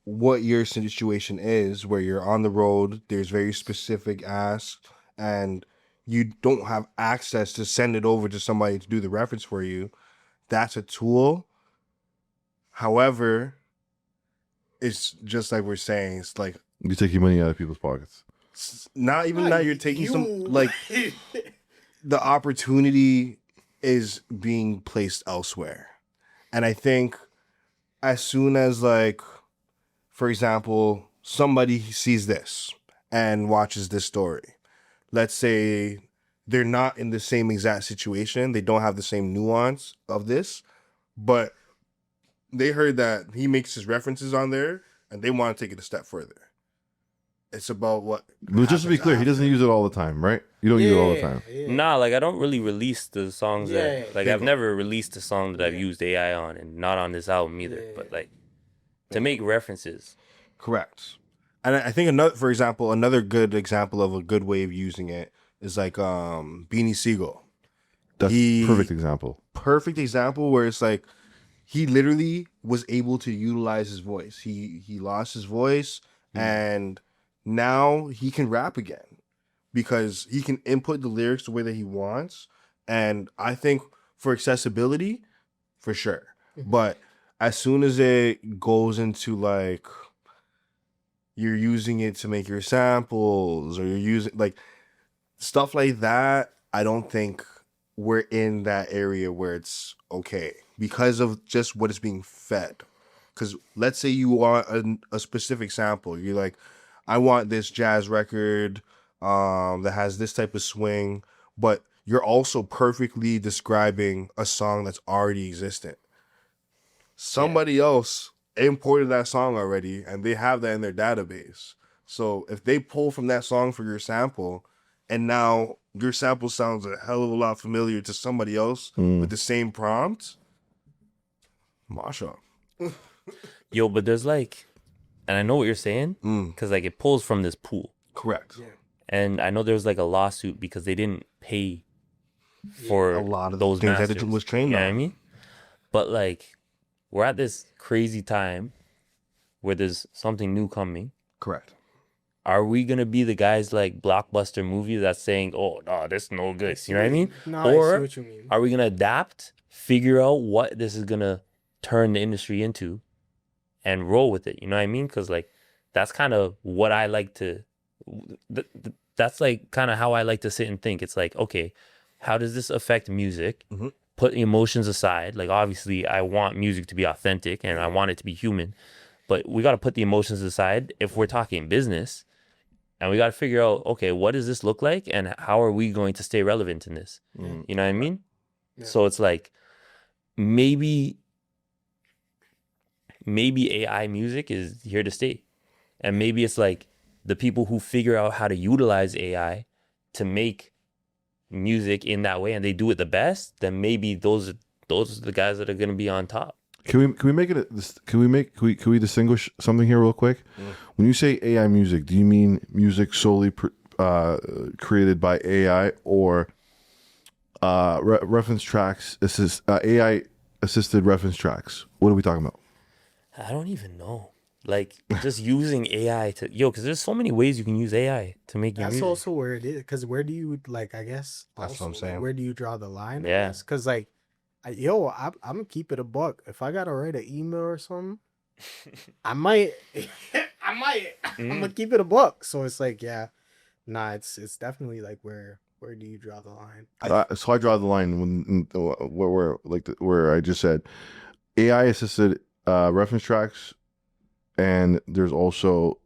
what your situation is, where you're on the road, there's very specific asks, and you don't have access to send it over to somebody to do the reference for you. That's a tool. However, it's just like we're saying, it's like, You're taking money out of people's pockets. not even that you're taking some, You. like, the opportunity is being placed elsewhere. And I think as soon as, like, for example, somebody sees this and watches this story, let's say they're not in the same exact situation, they don't have the same nuance of this, but they heard that he makes his references on there and they want to take it a step further. It's about what. But just to be clear, he doesn't use it all the time, right? You don't use it all the time. Yeah. Nah, like I don't really release the songs Yeah. that, like I've never released a song that I've used AI on, and not on this album either. Yeah. But like to make references. Correct. And I think another good example of a good way of using it is like Beanie Siegel. That's perfect example. Perfect example where it's like he literally was able to utilize his voice. He lost his voice and now he can rap again because he can input the lyrics the way that he wants. And I think for accessibility, for sure. But as soon as it goes into like you're using it to make your samples or you're using like stuff like that, I don't think we're in that area where it's okay because of just what is being fed. Because let's say you want a specific sample. You're like, I want this jazz record that has this type of swing, but you're also perfectly describing a song that's already existent. Somebody else imported that song already, and they have that in their database. So if they pull from that song for your sample, and now your sample sounds a hell of a lot familiar to somebody else with the same prompt, masha. Yo, but there's like, and I know what you're saying, because like it pulls from this pool. Correct. Yeah. And I know there was like a lawsuit because they didn't pay for A lot of those things masters. that it was trained You know on. what I mean? But like, we're at this crazy time where there's something new coming. Correct. Are we gonna be the guys like blockbuster movies that's saying, "Oh no, this is no good"? You know what I mean? No, I see Or what you mean. are we gonna adapt, figure out what this is gonna turn the industry into, and roll with it? You know what I mean? Because like, that's kind of what I like to. That's like kind of how I like to sit and think. It's like, okay, how does this affect music? Mm-hmm. Put emotions aside. Like, obviously, I want music to be authentic and I want it to be human, but we got to put the emotions aside if we're talking business, and we got to figure out, okay, what does this look like, and how are we going to stay relevant in this? Mm-hmm. You know what I mean? Yeah. So it's like maybe AI music is here to stay, and maybe it's like the people who figure out how to utilize AI to make music in that way and they do it the best, then maybe those are the guys that are going to be on top. Can we make it? Can we distinguish something here real quick? When you say AI music, do you mean music solely created by AI, or reference tracks, AI assisted reference tracks? What are we talking about? I don't even know. Like, just using AI because there's so many ways you can use AI to make your That's music. also where it is. Because where do you, like, I guess. That's what I'm also, saying. Where do you draw the line? Yeah. Because, like, I'm going to keep it a buck. If I got to write an email or something, I might. I'm going to keep it a buck. So it's like, yeah. Nah, it's definitely like where do you draw the line? So I draw the line where I just said AI assisted reference tracks, and there's also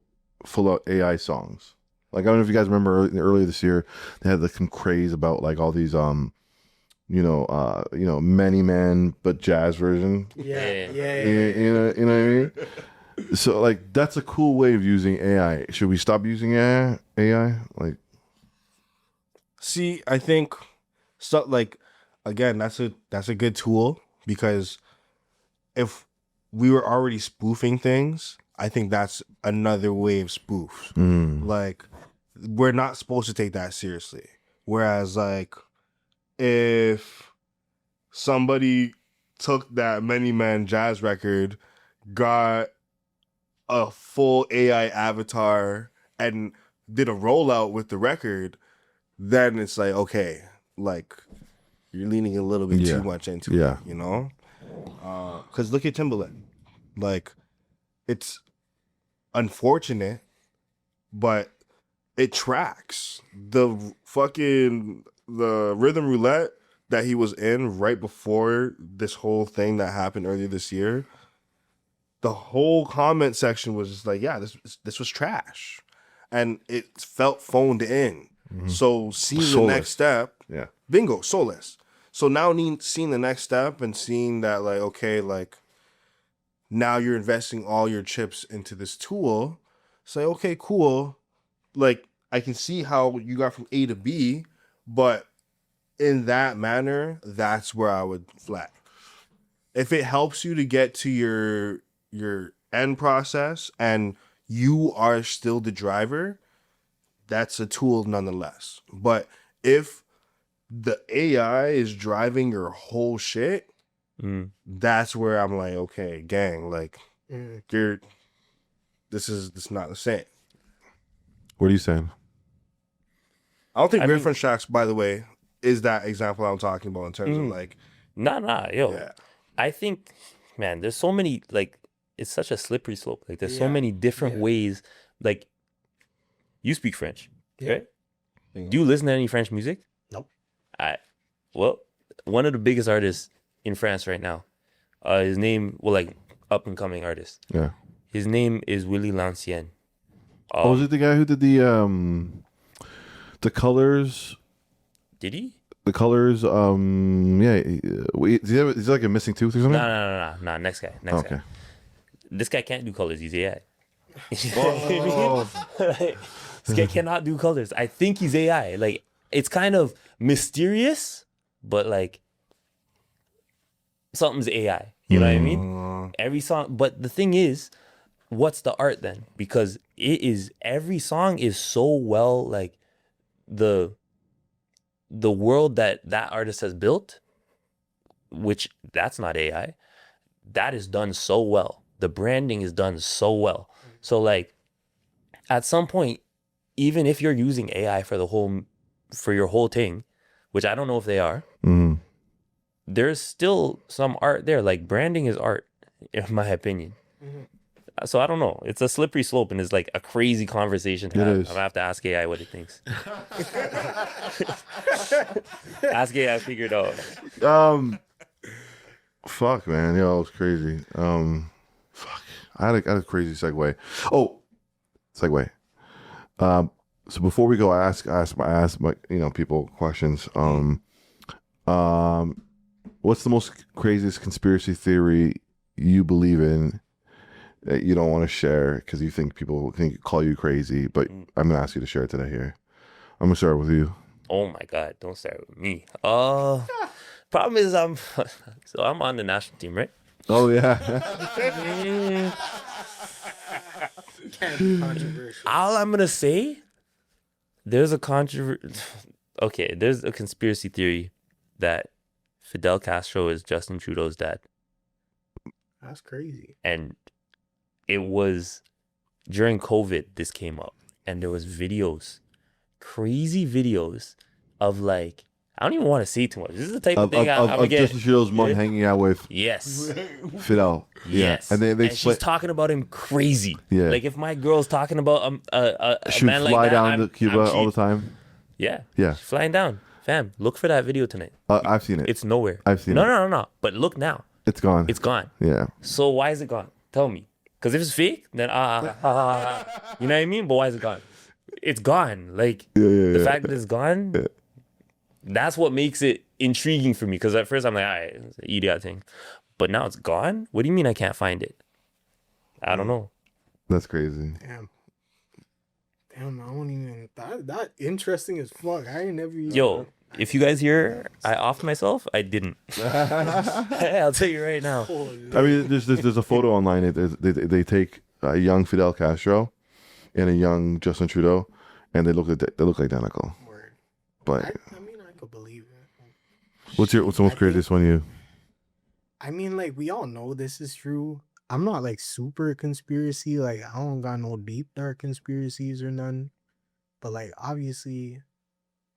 full out AI songs. Like, I don't know if you guys remember earlier this year, they had some craze about like all these many man but jazz version. Yeah. You know what I mean? So like that's a cool way of using AI. Should we stop using AI? Like, See, I think so. Like, again, that's a good tool, because if we were already spoofing things, I think that's another way of spoof. Like, we're not supposed to take that seriously. Whereas, like, if somebody took that Many Man Jazz record, got a full AI avatar, and did a rollout with the record, then it's like, okay, like, you're leaning a little bit too much into it, you know? Because look at Timbaland. Like, it's unfortunate, but it tracks. The rhythm roulette that he was in right before this whole thing that happened earlier this year, the whole comment section was just like, yeah, this was trash. And it felt phoned in. So seeing the next step, bingo, soulless. So now seeing the next step and seeing that, like, okay, like, now you're investing all your chips into this tool. Say, okay, cool. Like, I can see how you got from A to B, but in that manner, that's where I would flag. If it helps you to get to your end process and you are still the driver, that's a tool nonetheless. But if the AI is driving your whole shit, that's where I'm like, okay, gang, like, this is not the same. what are you saying? I don't think reference tracks, by the way, is that example I'm talking about in terms of like, yo. I think, man, there's so many, like, it's such a slippery slope. Like, there's so many different ways. Like, you speak French, right? Do you listen to any French music? Nope. Well, one of the biggest artists in France right now, his name, up and coming artist. Yeah. His name is Willie Lancien. Was it the guy who did the colors? Did he? The colors, is he like a missing tooth or something? No. Next guy. Okay. This guy can't do colors. He's AI. This guy cannot do colors. I think he's AI. Like, it's kind of mysterious, but like something's AI. You know what I mean? Every song. But the thing is, what's the art then? Because every song is so well, like, the world that artist has built, which that's not AI, that is done so well. The branding is done so well. So, like, at some point, even if you're using AI for your whole thing, which I don't know if they are, there's still some art there. Like, branding is art, in my opinion. So I don't know. It's a slippery slope, and it's like a crazy conversation to It have. is. I'm gonna have to ask AI what it thinks. Ask AI, figure it out. Fuck, man. Yo, it was crazy. Fuck. I had a crazy segue. Oh, segue. So before we go, I ask my people questions. What's the most craziest conspiracy theory you believe in that you don't want to share because you think people can call you crazy? But I'm gonna ask you to share it today here. I'm gonna start with you. Oh my God! Don't start with me. Problem is I'm on the national team, right? Oh yeah. Can't be controversial. All I'm gonna say, there's a there's a conspiracy theory that Fidel Castro is Justin Trudeau's dad, That's crazy. and it was during COVID. This came up, and there was crazy videos of like, I don't even want to say too much. This is the type of thing I'm gonna get. Justin Trudeau's mom Yeah. hanging out with Yes. Fidel. Yes. And they she's talking about him crazy. Yeah. Like if my girl's talking about a she would man fly like that, down I'm to Cuba I'm all the cheap. time. Yeah. Yeah. She's flying down. Fam, look for that video tonight. I've seen it. It's nowhere. I've seen no, it. No. But look now. It's gone. It's gone. Yeah. So why is it gone? Tell me. Because if it's fake, then you know what I mean? But why is it gone? It's gone. Like the fact that it's gone, that's what makes it intriguing for me. Because at first I'm like, all right, it's an idiot thing. But now it's gone? What do you mean I can't find it? I don't know. That's crazy. Damn, I don't even. That interesting as fuck. I ain't never. Even, Yo, if you guys hear I offed myself, I didn't. I'll tell you right now. I mean, there's a photo online. They take a young Fidel Castro and a young Justin Trudeau, and they look identical. Word. But I mean, I could believe it. what's the most craziest one you? I mean, like, we all know this is true. I'm not like super conspiracy. Like, I don't got no deep dark conspiracies or none. But like, obviously,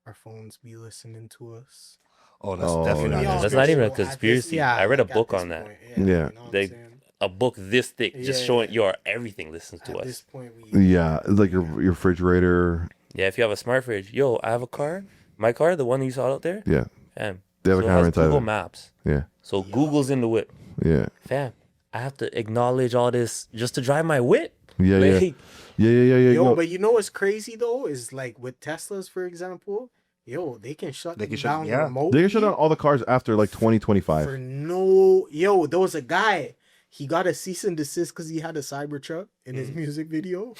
our phones be listening to us. Oh, that's Oh, definitely yeah. not That's not even a So at this- conspiracy. I read a like, at book this on that. point, Yeah. you know what I'm They- saying? A book this thick, just Yeah, showing your everything listens to At us. this point, we Yeah, like your refrigerator. Yeah, if you have a smart fridge, yo, I have a car. My car, the one that you saw out there, Yeah, fam. they have a so it camera has inside. Google of it. Maps. Yeah, So Google's in the whip, yeah, fam. I have to acknowledge all this just to drive my whip. yeah, yeah, Like, yeah. Yo, No, but you know what's crazy though is like with Teslas, for example. Yo, they can shut They can them shut- down yeah. remotely. they can shut down all the cars after like 2025. for no. Yo, there was a guy. He got a cease and desist because he had a Cybertruck in his music video,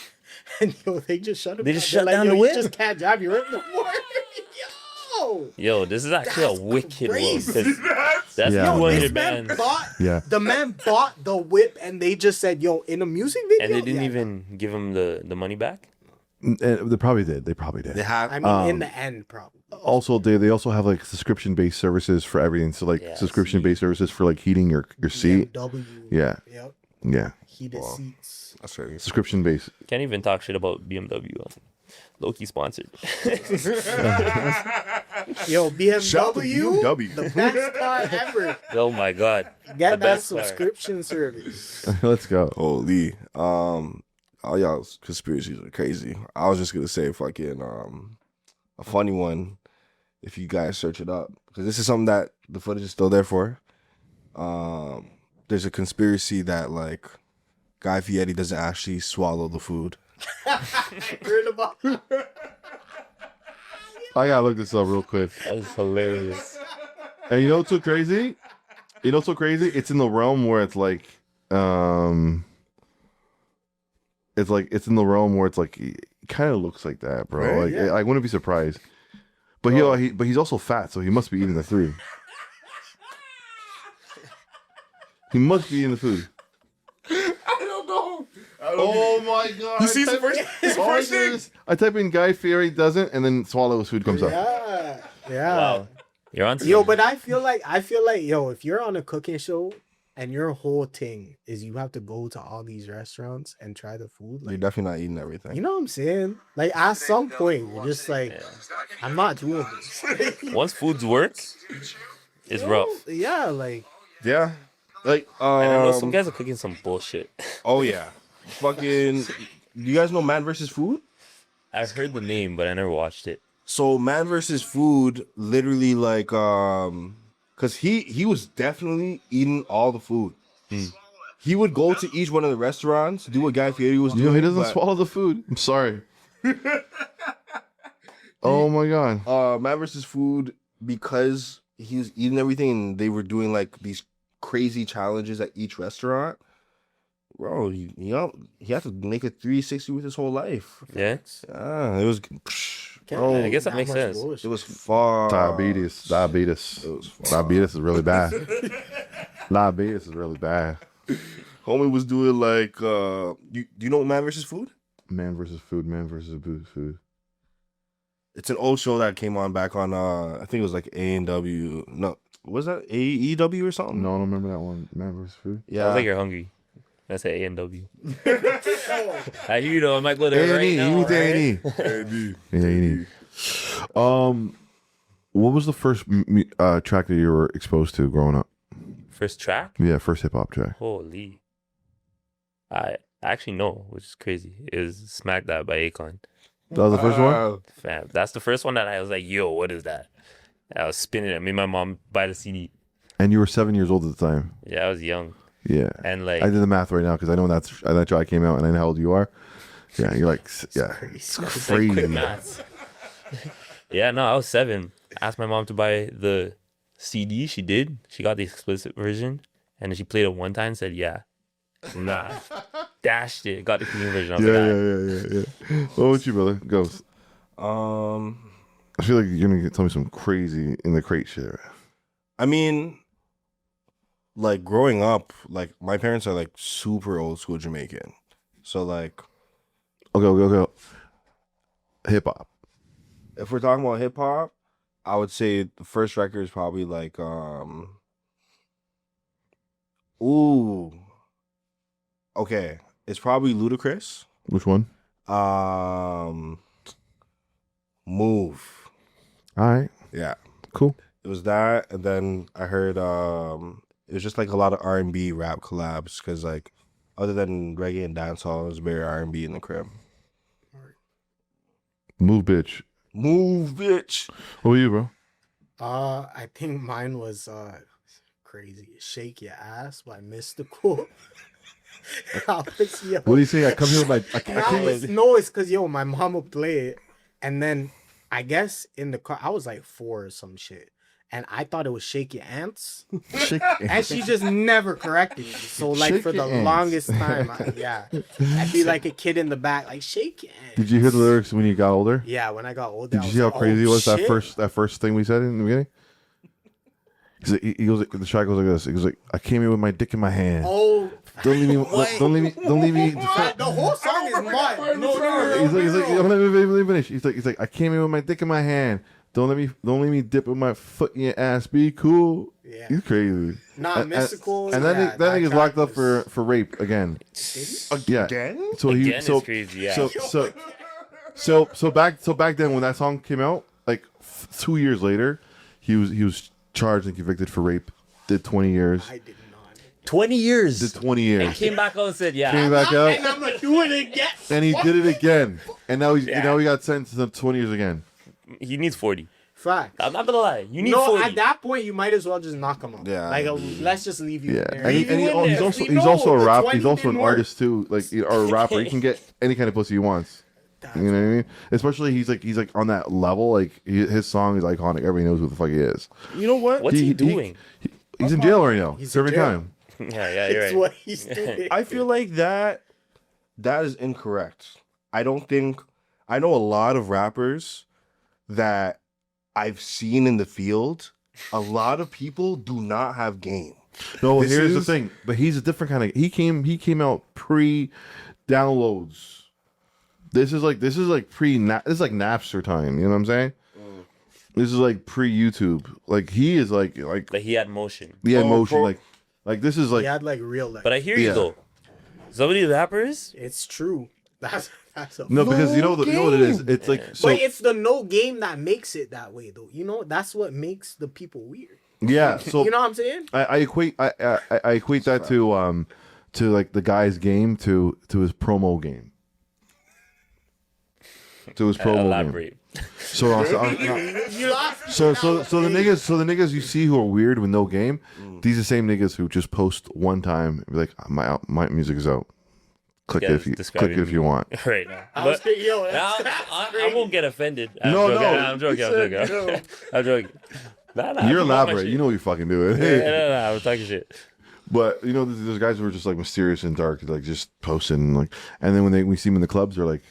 and yo, they just shut him. They down. just They're shut like, down yo, the you whip. just can't drive your whip no more. Yo, yo, this is actually That's a wicked world. crazy. 'cause That's Yeah. yo, this 200 man bands. bought. Yeah, The man bought the whip, and they just said, "Yo, in a music video." And they didn't Yeah. even give him the money back. and they probably did. They probably did. They have. I mean, in the end, probably. Also, they also have like subscription based services for everything. So like Yeah, subscription based services for like heating your seat. BMW. Yeah, Yep. yeah. Heated Wow. seats. That's very. Subscription based. Can't even talk shit about BMW. Low-key sponsored. Yo, Shout out to BMW, BMW. the best car ever. Oh my God. Get The that best car. subscription service. Let's go. Holy. All y'all's conspiracies are crazy. I was just gonna say fucking a funny one if you guys search it up. Because this is something that the footage is still there for. There's a conspiracy that like Guy Fieri doesn't actually swallow the food. Heard about I gotta look this up real quick. That's hilarious. And you know what's so crazy? You know what's so crazy? It's in the realm where it's like, it's in the realm where it's like, it kind of looks like that, bro. Right, Like, yeah. I wouldn't be surprised. But but he's also fat, so he must be eating the food. He must be eating the food. I don't know. Oh my god! You see his first thing? I type in Guy Fieri doesn't, and then swallows food comes up. Yeah. Yeah. Wow. You're on Yo, something. but I feel like, yo, if you're on a cooking show and your whole thing is you have to go to all these restaurants and try the food, You're like, definitely not eating everything. you know what I'm saying? Like, at some point, you're just like, I'm not doing this. Once foods work, it's rough. Yeah, like, Yeah. Like I don't know. Some guys are cooking some bullshit. oh yeah. fucking. Do you guys know Man vs. Food? I've heard the name, but I never watched it. So Man vs. Food, literally like, cause he was definitely eating all the food. He would go to each one of the restaurants, do what Guy Fieri was doing. You know, he doesn't but, swallow the food. I'm sorry. Oh my god. Man vs. Food, because he was eating everything and they were doing like these crazy challenges at each restaurant. Bro, he had to make a 360 with his whole life. Yeah, It was. Bro, I guess that makes sense. it was far. Diabetes. It was far. Diabetes is really bad. Diabetes is really bad. Homie was doing like, do you know Man vs. Food? Man versus food. Man versus food. It's an old show that came on back on, I think it was like A&W. No, was that AEW or something? No, I don't remember that one. Man versus food. Yeah. Sounds like you're hungry. That's at A&W. I hear you though. I might go there right now. You need right? A&E. Yeah, you need. What was the first track that you were exposed to growing up? First track? Yeah, first hip hop track. Holy. I actually know, which is crazy. Is Smack That by Akon. That was the first one? Fam, that's the first one that I was like, yo, what is that? I was spinning it. I made my mom buy the CD. And you were 7 years old at the time. Yeah, I was young. Yeah. And like, I did the math right now because I know that track came out and I know how old you are. Yeah, you're like, yeah. it's like quick Crazy. maths. Yeah, no, I was 7. Asked my mom to buy the CD. She did. She got the explicit version. And then she played it one time and said, yeah. Nah. Dashed it. Got the clean version. I was like, Yeah. What about you, brother? Ghost. I feel like you're going to tell me some crazy in the crate shit. I mean, like growing up, like my parents are like super old school Jamaican. So like, Okay. Hip hop. if we're talking about hip hop, I would say the first record is probably like, okay, it's probably Ludacris. Which one? Move. All right. Yeah. Cool. It was that, and then I heard it was just like a lot of R&B rap collabs, because like other than reggae and dancehall, it was very R&B in the crib. Move, bitch. Move, bitch. What were you, bro? I think mine was crazy. Shake Your Ass by Mystikal. What do you say? I come here with my. No, it's because my mom would play it, and then I guess in the car I was like 4 or some shit, and I thought it was Shake Your Ants, and she just never corrected me. So like Shake for the your ants. longest time, I'd be like a kid in the back, like shake your ants. Did you hear the lyrics when you got older? Yeah, when I got older. Did I you was see how like, crazy it oh, was shit. that first thing we said in the beginning? He goes, the track goes like this. He goes like, I came here with my dick in my hand. Oh, Don't leave me. Don't leave me. the whole song is mine. No. He's like, let me finish. He's like, I came here with my dick in my hand. Don't let me dip with my foot in your ass. Be cool. Yeah. He's crazy. Nah, Mystikal. And then that nigga's locked up for rape again. Yeah. Again? So Again is crazy, yeah. So back then when that song came out, like 2 years later, he was charged and convicted for rape. Did 20 years. I did not. 20 years. Did 20 And years. came back out and said, yeah. Came back out And I'm gonna do it again. and he did it again. And now he got sentenced to 20 years again. He needs 40. Fact. I'm not gonna lie. You need No, 40. at that point you might as well just knock him out. Yeah. Like let's just leave you. Yeah, there. and, Leave you in he's there. also We he's know also a the rap. 20 He's also an didn't work. artist too, like or a rapper. He can get any kind of pussy he wants. You know what I mean? Especially he's like on that level. Like his song is iconic. Everybody knows who the fuck he is. You know what? What's he doing? He's in jail right now. He's in Serving jail. time. Yeah, you're It's right. what he's doing. I feel like that is incorrect. I don't think I know a lot of rappers that I've seen in the field. A lot of people do not have game. No, This here's the is- thing. But he's a different kind of. He came out pre downloads. This is like pre. This is like Napster time. You know what I'm saying? This is like pre YouTube. Like he is like But he had motion. the emotion. bro. Like this is like He had like real life. But I hear you Yeah. though. Some of these rappers, It's true. That's a no because you know what it is. It's like so but it's the no game that makes it that way though. You know, that's what makes the people weird. yeah. So You know what I'm saying? I equate that to like the guy's game to his promo game. To his promo game. Elaborate. So the niggas you see who are weird with no game, these are the same niggas who just post one time and be like, my music is out. Click it if you want. Right now. I won't get offended. I'm joking. I'm joking. You're elaborate. You know what you're fucking doing. No, I was talking shit. But you know, there's guys who are just like mysterious and dark, like just posting, like, and then when we see them in the clubs, they're like,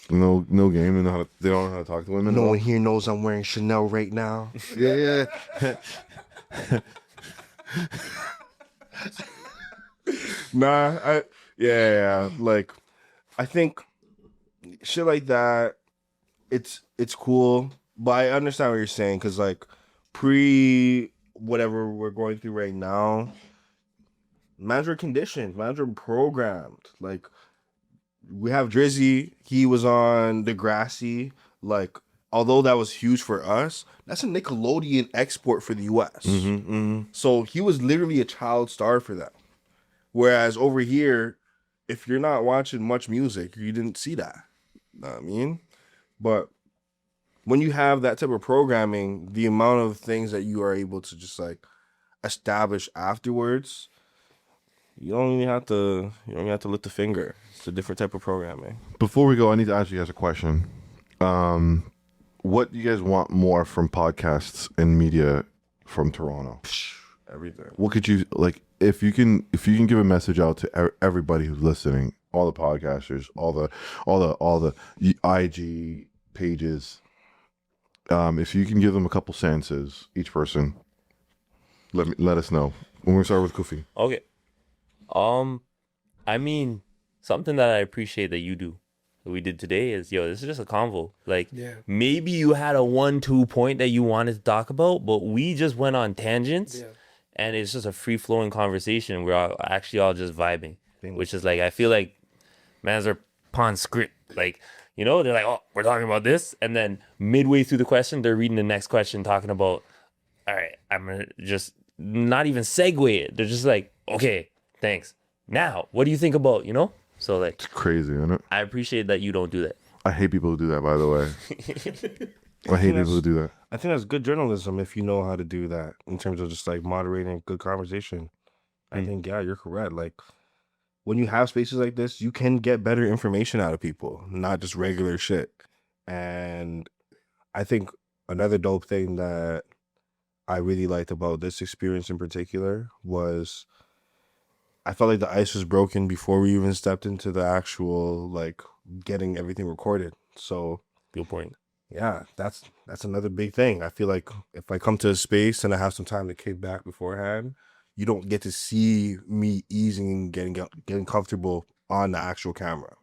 no game, and they don't know how to talk to women. No one here knows I'm wearing Chanel right now. Yeah. Like, I think shit like that, it's cool, but I understand what you're saying, because like whatever we're going through right now, mans were conditioned, mans were programmed. Like, we have Drizzy, he was on Degrassi, like, although that was huge for us, that's a Nickelodeon export for the US. So he was literally a child star for them. Whereas over here, if you're not watching much music, you didn't see that. Know what I mean? But when you have that type of programming, the amount of things that you are able to just like establish afterwards, you don't even have to lift a finger. It's a different type of programming. Before we go, I need to ask you guys a question. What do you guys want more from podcasts and media from Toronto? Everything. What could you like if you can give a message out to everybody who's listening, all the podcasters, all the IG pages, if you can give them a couple sentences each person, let us know. We're gonna start with Kofi. Okay. I mean, something that I appreciate that you do, that we did today is, this is just a convo. Like, maybe you had a 1-2 point that you wanted to talk about, but we just went on tangents, and it's just a free-flowing conversation. We're all just vibing, which is like, I feel like mans are upon script. Like, they're like, oh, we're talking about this, and then midway through the question, they're reading the next question, talking about, all right, I'm gonna just not even segue it. They're just like, okay, thanks. Now, what do you think about, So like, it's crazy, isn't it? I appreciate that you don't do that. I hate people who do that, by the way. I hate people who do that. I think that's good journalism if you know how to do that in terms of just like moderating good conversation. I think, you're correct. Like, when you have spaces like this, you can get better information out of people, not just regular shit. And I think another dope thing that I really liked about this experience in particular was I felt like the ice was broken before we even stepped into the actual, like, getting everything recorded. So, good point. Yeah, that's another big thing. I feel like if I come to a space and I have some time to kick back beforehand, you don't get to see me easing, getting comfortable on the actual camera.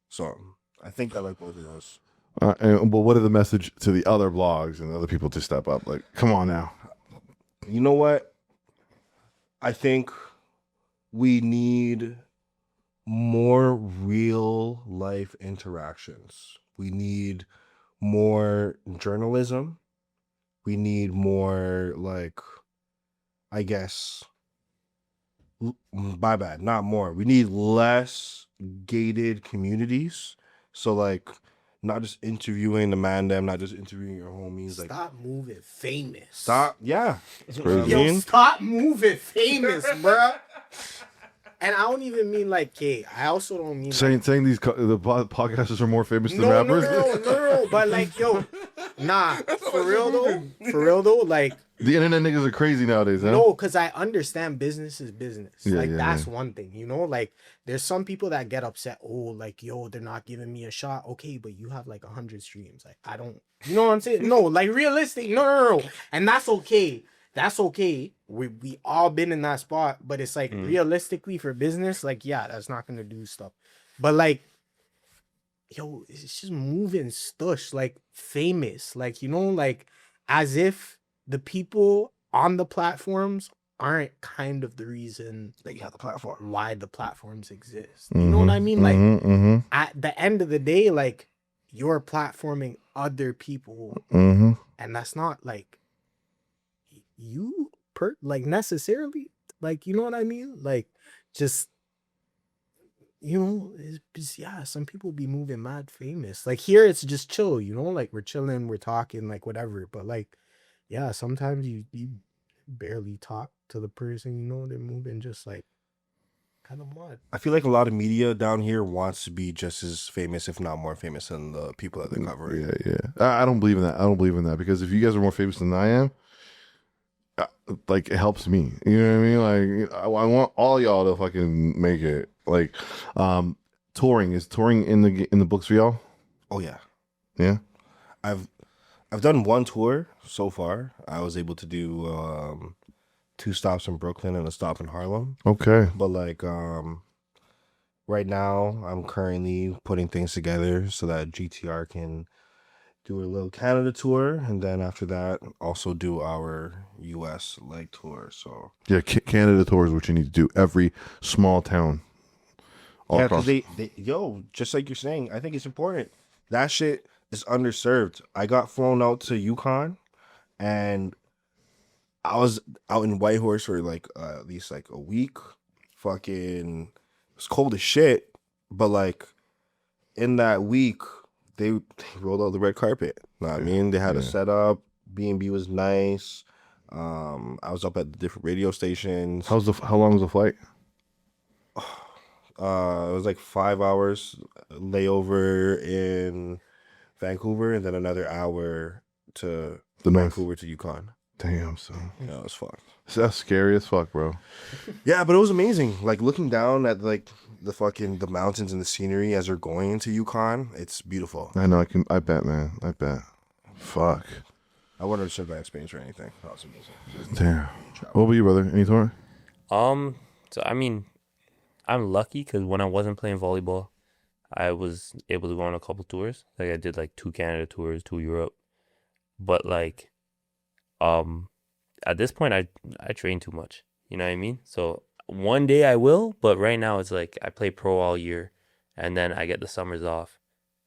So I think I like both of those. But what are the message to the other blogs and other people to step up? Like, come on now. You know what? I think we need more real life interactions. We need more journalism. We need more, like, I guess, my bad, not more. We need less gated communities. So, like, not just interviewing the man them, not just interviewing your homies. Like, stop moving famous. Stop, yeah. It's crazy. Yo, stop moving famous, bruh. And I don't even mean like, I also don't mean saying the podcasters are more famous than rappers. No. But like, yo, nah, for real though, like, the internet niggas are crazy nowadays, huh? No, because I understand business is business. That's one thing, Like, there's some people that get upset. Oh, like, yo, they're not giving me a shot. Okay, but you have like 100 streams. Like, I don't, you know what I'm saying? No, like, realistic. No. And that's okay. That's okay. We all been in that spot, but it's like realistically for business, like, that's not gonna do stuff. But like, yo, it's just moving stush, like famous, like, like as if the people on the platforms aren't kind of the reason that you have the platform, why the platforms exist. You know what I mean? Like at the end of the day, like, you're platforming other people, and that's not like you necessarily. Like, you know what I mean? Like, just, you know, yeah, some people be moving mad famous. Like here, it's just chill, you know, like we're chilling, we're talking, like whatever. But like, yeah, sometimes you barely talk to the person, you know, they're moving just like kind of mad. I feel like a lot of media down here wants to be just as famous, if not more famous, than the people that they're covering. Yeah. I don't believe in that. I don't believe in that because if you guys are more famous than I am, like it helps me. You know what I mean? Like I want all y'all to fucking make it. Like, touring is touring in the books for y'all? Oh yeah. Yeah. I've done one tour so far. I was able to do 2 stops in Brooklyn and a stop in Harlem. Okay. But like right now I'm currently putting things together so that GTR can do a little Canada tour, and then after that also do our US leg tour. So Yeah, Canada tour is what you need to do. Every small town. yeah, because they just like you're saying, I think it's important. That shit is underserved. I got flown out to Yukon, and I was out in Whitehorse for like at least like a week. Fucking, it was cold as shit, but like in that week, they rolled out the red carpet. Know what I mean? They had a setup. B&B was nice. I was up at the different radio stations. How long was the flight? It was like 5 hours layover in Vancouver, and then another hour to Vancouver to Yukon. Damn, son. Yeah, it was fucked. That's scary as fuck, bro. Yeah, but it was amazing. Like looking down at like the mountains and the scenery as they're going into Yukon, it's beautiful. I know. I bet, man. I bet. Fuck. I wouldn't have said that experience or anything. That was amazing. Damn. What about you, brother? Any tour? So I mean, I'm lucky because when I wasn't playing volleyball, I was able to go on a couple tours. Like I did like 2 Canada tours, 2 Europe. But like, at this point, I train too much. You know what I mean? So one day I will, but right now it's like I play pro all year, and then I get the summers off,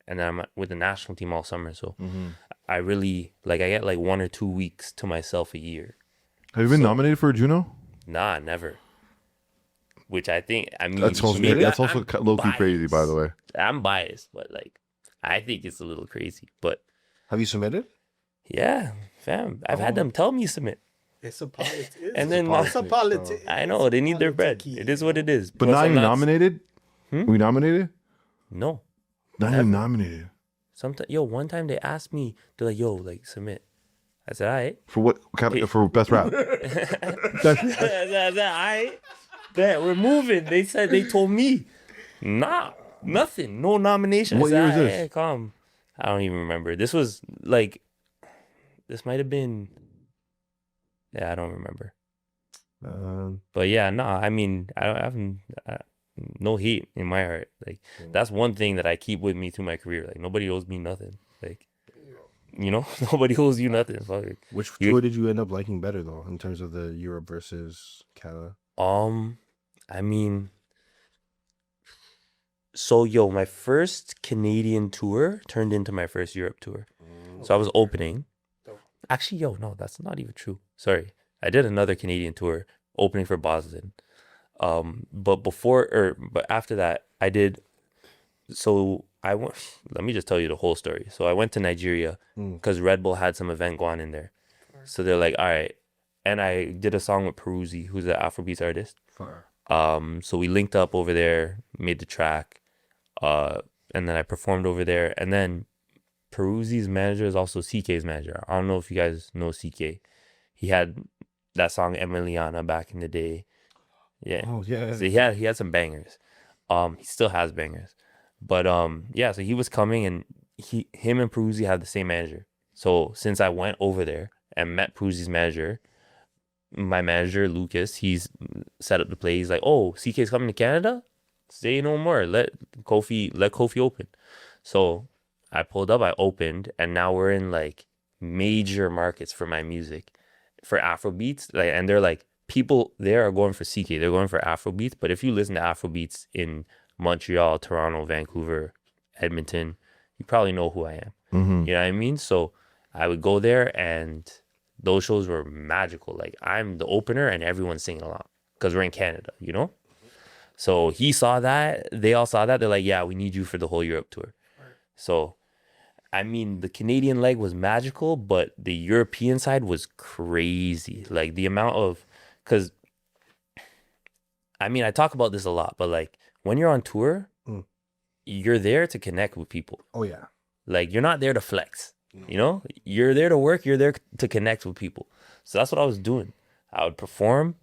and then I'm with the national team all summer. So I really I get like 1 or 2 weeks to myself a year. Have you been nominated for a Juno? Nah, never. Which I think, I mean, That's also low-key crazy, by the way. I'm biased, but like I think it's a little crazy. But Have you submitted? yeah, fam, I've had them tell me submit. It's a politics. And then It's a politics. I know they need their bread. It is what it is. But Plus, not I'm even nominated? We nominated? No. Not even nominated. One time they asked me, they're like, like submit. I said, all right. For what kind of, for best rap? I said, all right. We're moving. They told me, nah, nothing, no nomination. What year is this? Hey, calm. I don't even remember. This was like, this might have been, I don't remember. But yeah, I mean, I haven't, no hate in my heart. Like, that's one thing that I keep with me through my career. Like, nobody owes me nothing. Like, you know, nobody owes you nothing. Fuck. Which tour did you end up liking better though, in terms of the Europe versus Canada? I mean, so my first Canadian tour turned into my first Europe tour. So I was opening. Actually, no, that's not even true. Sorry. I did another Canadian tour opening for Boston. But after that, I did. So I went. Let me just tell you the whole story. So I went to Nigeria because Red Bull had some event going on in there. So they're like, all right. And I did a song with Peruzzi, who's an Afrobeats artist. Fire. So we linked up over there, made the track, and then I performed over there. And then Peruzzi's manager is also CK's manager. I don't know if you guys know CK. He had that song Emiliana back in the day. Yeah. Oh yeah. So he had some bangers. He still has bangers. But so he was coming, and him and Peruzzi had the same manager. So since I went over there and met Peruzzi's manager, my manager Lucas, he's set up the play. He's like, "Oh, CK's coming to Canada? Say no more. Let Kofi open." So I pulled up, I opened, and now we're in like major markets for my music, for Afrobeats. Like, and they're like, people there are going for CK. They're going for Afrobeats. But if you listen to Afrobeats in Montreal, Toronto, Vancouver, Edmonton, you probably know who I am. You know what I mean? So I would go there, and those shows were magical. Like, I'm the opener and everyone's singing along because we're in Canada, you know? So he saw that. They all saw that. They're like, yeah, we need you for the whole Europe tour. So, I mean, the Canadian leg was magical, but the European side was crazy. Like the amount of, because, I mean, I talk about this a lot, but like when you're on tour, you're there to connect with people. Oh, yeah. Like you're not there to flex, you know? You're there to work. You're there to connect with people. So that's what I was doing. I would perform,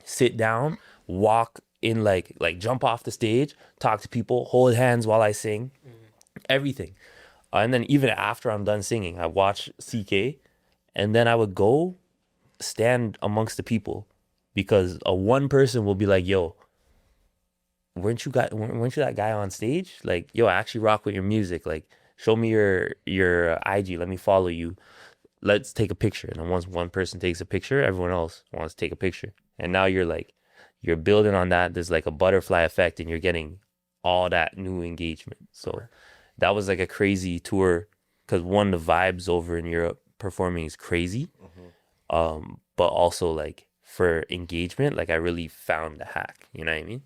sit down, walk in like jump off the stage, talk to people, hold hands while I sing, everything. And then even after I'm done singing, I watch CK, and then I would go stand amongst the people because one person will be like, yo, weren't you that guy on stage? Like, yo, I actually rock with your music. Like, show me your IG. Let me follow you. Let's take a picture. And then once one person takes a picture, everyone else wants to take a picture. And now you're building on that. There's like a butterfly effect, and you're getting all that new engagement. So that was like a crazy tour because one, the vibes over in Europe performing is crazy. But also like for engagement, like I really found the hack. You know what I mean?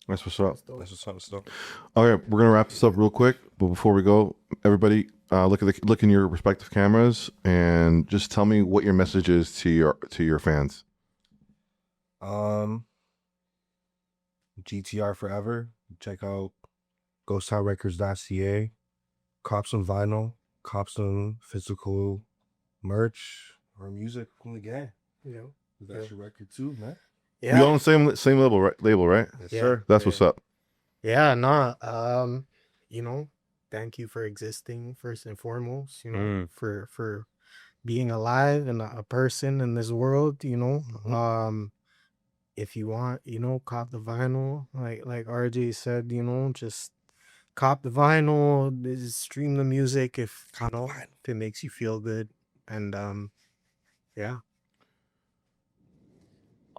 That's what's up. That's what's up. Still. Okay, we're gonna wrap this up real quick, but before we go, everybody, look in your respective cameras and just tell me what your message is to your fans. GTR forever. Check out ghostboyrj.ca. Cop some vinyl. Cop some physical merch or music from the gang. You know? That's your record too, man. We all on the same label, right? Yes, Yeah. sir. That's what's up. Yeah, nah. You know, thank you for existing first and foremost, you know, for being alive and a person in this world, you know. If you want, you know, cop the vinyl, like RJ said, you know, just cop the vinyl, stream the music if it makes you feel good. And yeah.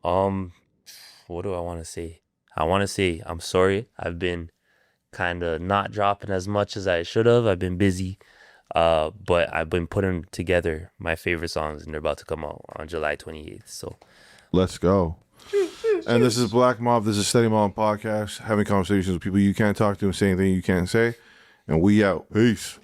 What do I want to say? I want to say I'm sorry. I've been kind of not dropping as much as I should have. I've been busy. But I've been putting together my favorite songs, and they're about to come out on July 28th. So let's go. And this is Black Mob. This is Steady Mobbin Podcast, having conversations with people you can't talk to and saying things you can't say. And we out. Peace.